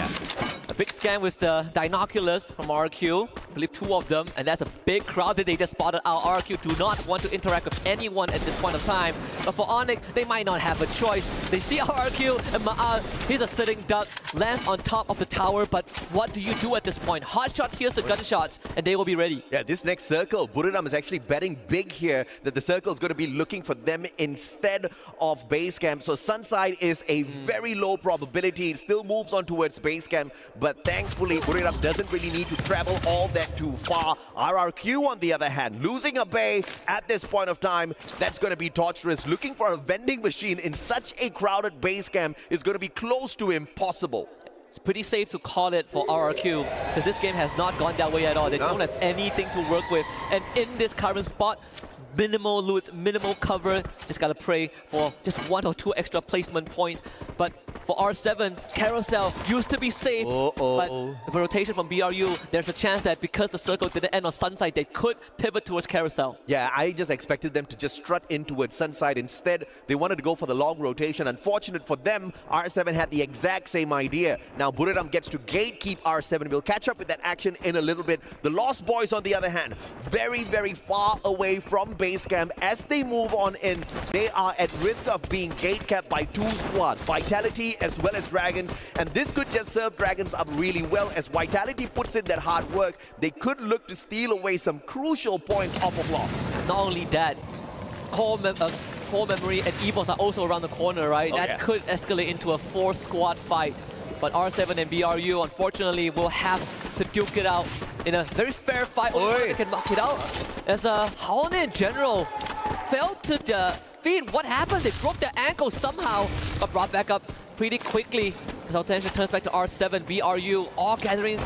big scan with the binoculars from RRQ. I believe 2 of them, and that's a big crowd that they just spotted out. RRQ do not want to interact with anyone at this point of time. But for Onyx, they might not have a choice. They see RRQ and Ma'an, he's a sitting duck, lands on top of the tower, but what do you do at this point? Hotshot hears the gunshots, and they will be ready. Yeah, this next circle, Buriram is actually betting big here that the circle is going to be looking for them instead of base camp. So Sunside is a very low probability. It still moves on towards base camp, but thankfully Buriram doesn't really need to travel all that too far. RRQ, on the other hand, losing a bay at this point of time, that's going to be torturous. Looking for a vending machine in such a crowded base camp is going to be close to impossible. It's pretty safe to call it for RRQ because this game has not gone that way at all. They don't have anything to work with. And in this current spot, minimal loots, minimal cover. Just gotta pray for just 1 or 2 extra placement points. But for R7, Carousel used to be safe, but with a rotation from BRU, there's a chance that because the circle didn't end on Sunside, they could pivot towards Carousel. Yeah, I just expected them to just strut in towards Sunside. Instead, they wanted to go for the long rotation. Unfortunate for them, R7 had the exact same idea. Now Buriram gets to gatekeep R7. We'll catch up with that action in a little bit. The Lost Boys, on the other hand, very, very far away from base camp. As they move on in, they are at risk of being gatekept by 2 squads, Vitality as well as Dragons, and this could just serve Dragons up really well. As Vitality puts in that hard work, they could look to steal away some crucial points off of Loss. Not only that, Core Memory and Esports are also around the corner, right? That could escalate into a 4-squad fight. But R7 and BRU, unfortunately, will have to duke it out in a very fair fight. Only one that can knock it out. As Haone in general fell to the feet. What happened? They broke their ankle somehow, but brought back up pretty quickly. As our attention turns back to R7, BRU, all gathering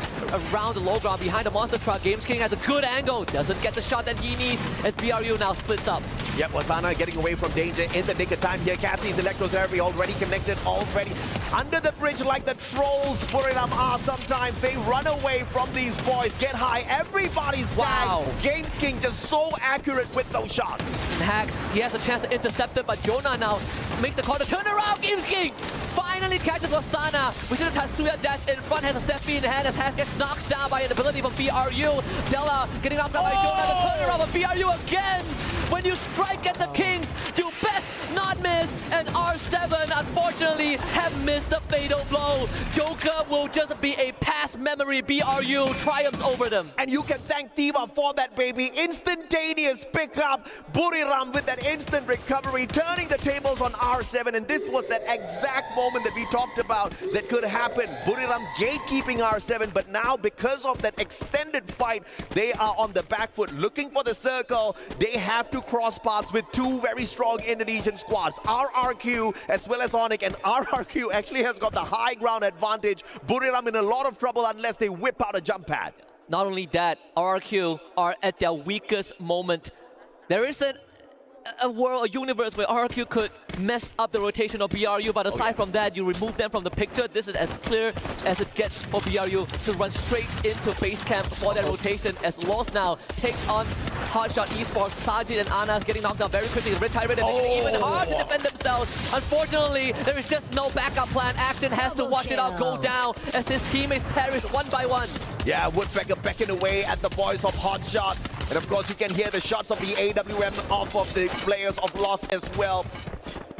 around the low ground behind the monster truck. Games King has a good angle, doesn't get the shot that he needs as BRU now splits up. Yep, Wasana getting away from danger in the nick of time here. Cassie's electrotherapy already connected, already under the bridge like the trolls Buriram are sometimes. They run away from these boys, get high, everybody's tagged. Games King just so accurate with those shots. And Hax, he has a chance to intercept it, but Jonah now makes the call to turn around. Games King finally catches Wasana. We see the Tatsuya dash in front, has a Steffi in hand as Hax gets knocked down by an ability from BRU. Bella getting knocked down by Jonah, the turnaround, but BRU again. When you strike at the Kings, you best not miss, and R7 unfortunately have missed the fatal blow. Joker will just be a past memory. BRU triumphs over them. And you can thank Tiva for that, baby. Instantaneous pickup. Buriram with that instant recovery, turning the tables on R7, and this was that exact moment that we talked about that could happen. Buriram gatekeeping R7, but now because of that extended fight, they are on the back foot looking for the circle. They have to cross paths with 2 very strong Indonesian squads, RRQ as well as Onyx, and RRQ actually has got the high ground advantage. Buriram in a lot of trouble unless they whip out a jump pad. Not only that, RRQ are at their weakest moment. There isn't a world, a universe where RRQ could mess up the rotation of BRU, but aside from that, you remove them from the picture. This is as clear as it gets for BRU to run straight into base camp for their rotation, as Lost now takes on Hotshot Esports. Sajid and Anas getting knocked down very quickly. Red Tyrant is making it even hard to defend themselves. Unfortunately, there is just no backup plan. Action has to watch it out go down as his teammates perish one by one. Yeah, Woodpecker backing away at the voice of Hotshot. And of course, you can hear the shots of the AWM off of the players of Lost as well.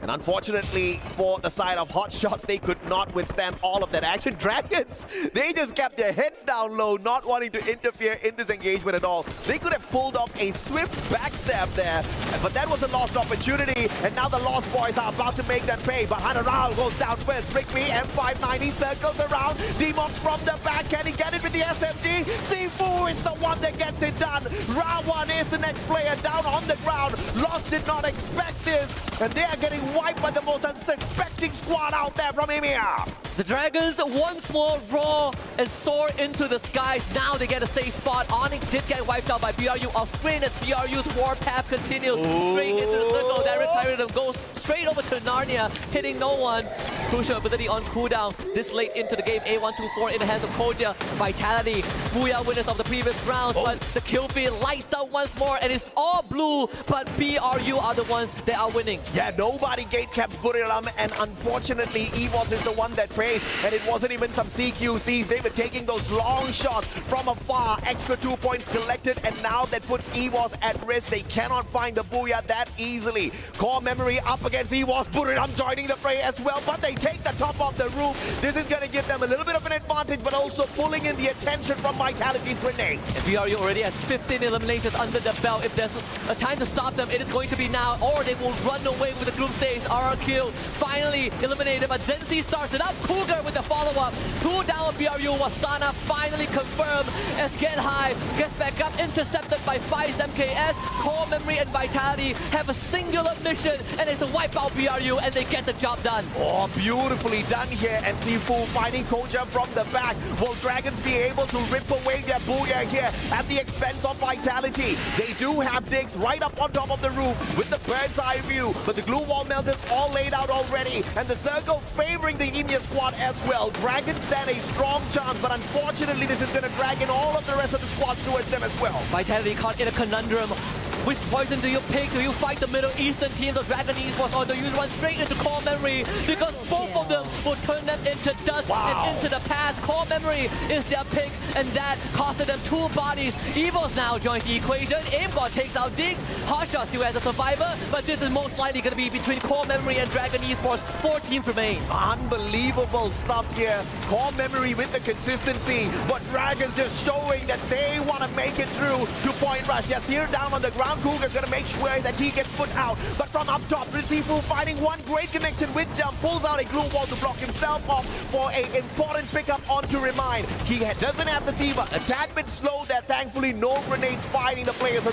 And unfortunately, for the side of Hotshots, they could not withstand all of that action. Dragons, they just kept their heads down low, not wanting to interfere in this engagement at all. They could have pulled off a swift backstab there, but that was a lost opportunity. And now the Lost Boys are about to make them pay. But Hanaral goes down first. Rigby, M590 circles around. Demox from the back. Can he get it with the SMG? Sifu is the one that gets it done. Rawan is the next player down on the ground. Lost did not expect this, and they are getting wiped by the most unsuspecting squad out there from EMEA. The Dragons once more roar and soar into the skies. Now they get a safe spot. Onyx did get wiped out by BRU off screen as BRU's warpath continues straight into the circle. That Tyrant goes straight over to Narnia, hitting no one. Crucial ability on cooldown this late into the game. A124 in the hands of Koja. Vitality, Booyah winners of the previous rounds, but the kill feed lights out once more, and it's all blue, but BRU are the ones that are winning. Yeah, nobody already gate kept Buriram, and unfortunately, EVOS is the one that pays, and it wasn't even some CQCs. They were taking those long shots from afar. Extra 2 points collected, and now that puts EVOS at risk. They cannot find the Booyah that easily. Core Memory up against EVOS. Buriram joining the fray as well, but they take the top of the roof. This is going to give them a little bit of an advantage, but also pulling in the attention from Vitality's grenade. And BRU already has 15 eliminations under the belt. If there's a time to stop them, it is going to be now, or they will run away with the group stage. RRQ finally eliminated, but Zenzi starts it up. Cougar with the follow-up. 2 down BRU. Wasana finally confirmed as Get High gets back up, intercepted by Fives MKS. Core Memory and Vitality have a singular mission, and it's to wipe out BRU, and they get the job done. Oh, beautifully done here, and Sifu finding Koja from the back. Will Dragons be able to rip away their Booyah here at the expense of Vitality? They do have digs right up on top of the roof with the bird's eye view, but the glue wall melters all laid out already, and the circle favoring the EMEA squad as well. Dragons stand a strong chance, but unfortunately this is going to drag in all of the rest of the squads towards them as well. Vitality caught in a conundrum. Which poison do you pick? Do you fight the Middle Eastern teams of Dragon Esports, or do you run straight into Core Memory? Because both of them will turn them into dust and into the past. Core Memory is their pick, and that costed them 2 bodies. EVOS now joins the equation. AimGod takes out Diggs. Hotshot still has a survivor, but this is most likely going to be between Core Memory and Dragon Esports. 4 teams remain. Unbelievable stuff here. Core Memory with the consistency, but Dragons just showing that they want to make it through to Point Rush. Yes, here down on the ground, Cougar's going to make sure that he gets put out. But from up top, Recifu finding one great connection with jump, pulls out a glue wall to block himself off for an important pickup onto Remind. He doesn't have the Diva. A tad bit slow there. Thankfully, no grenades fighting the players.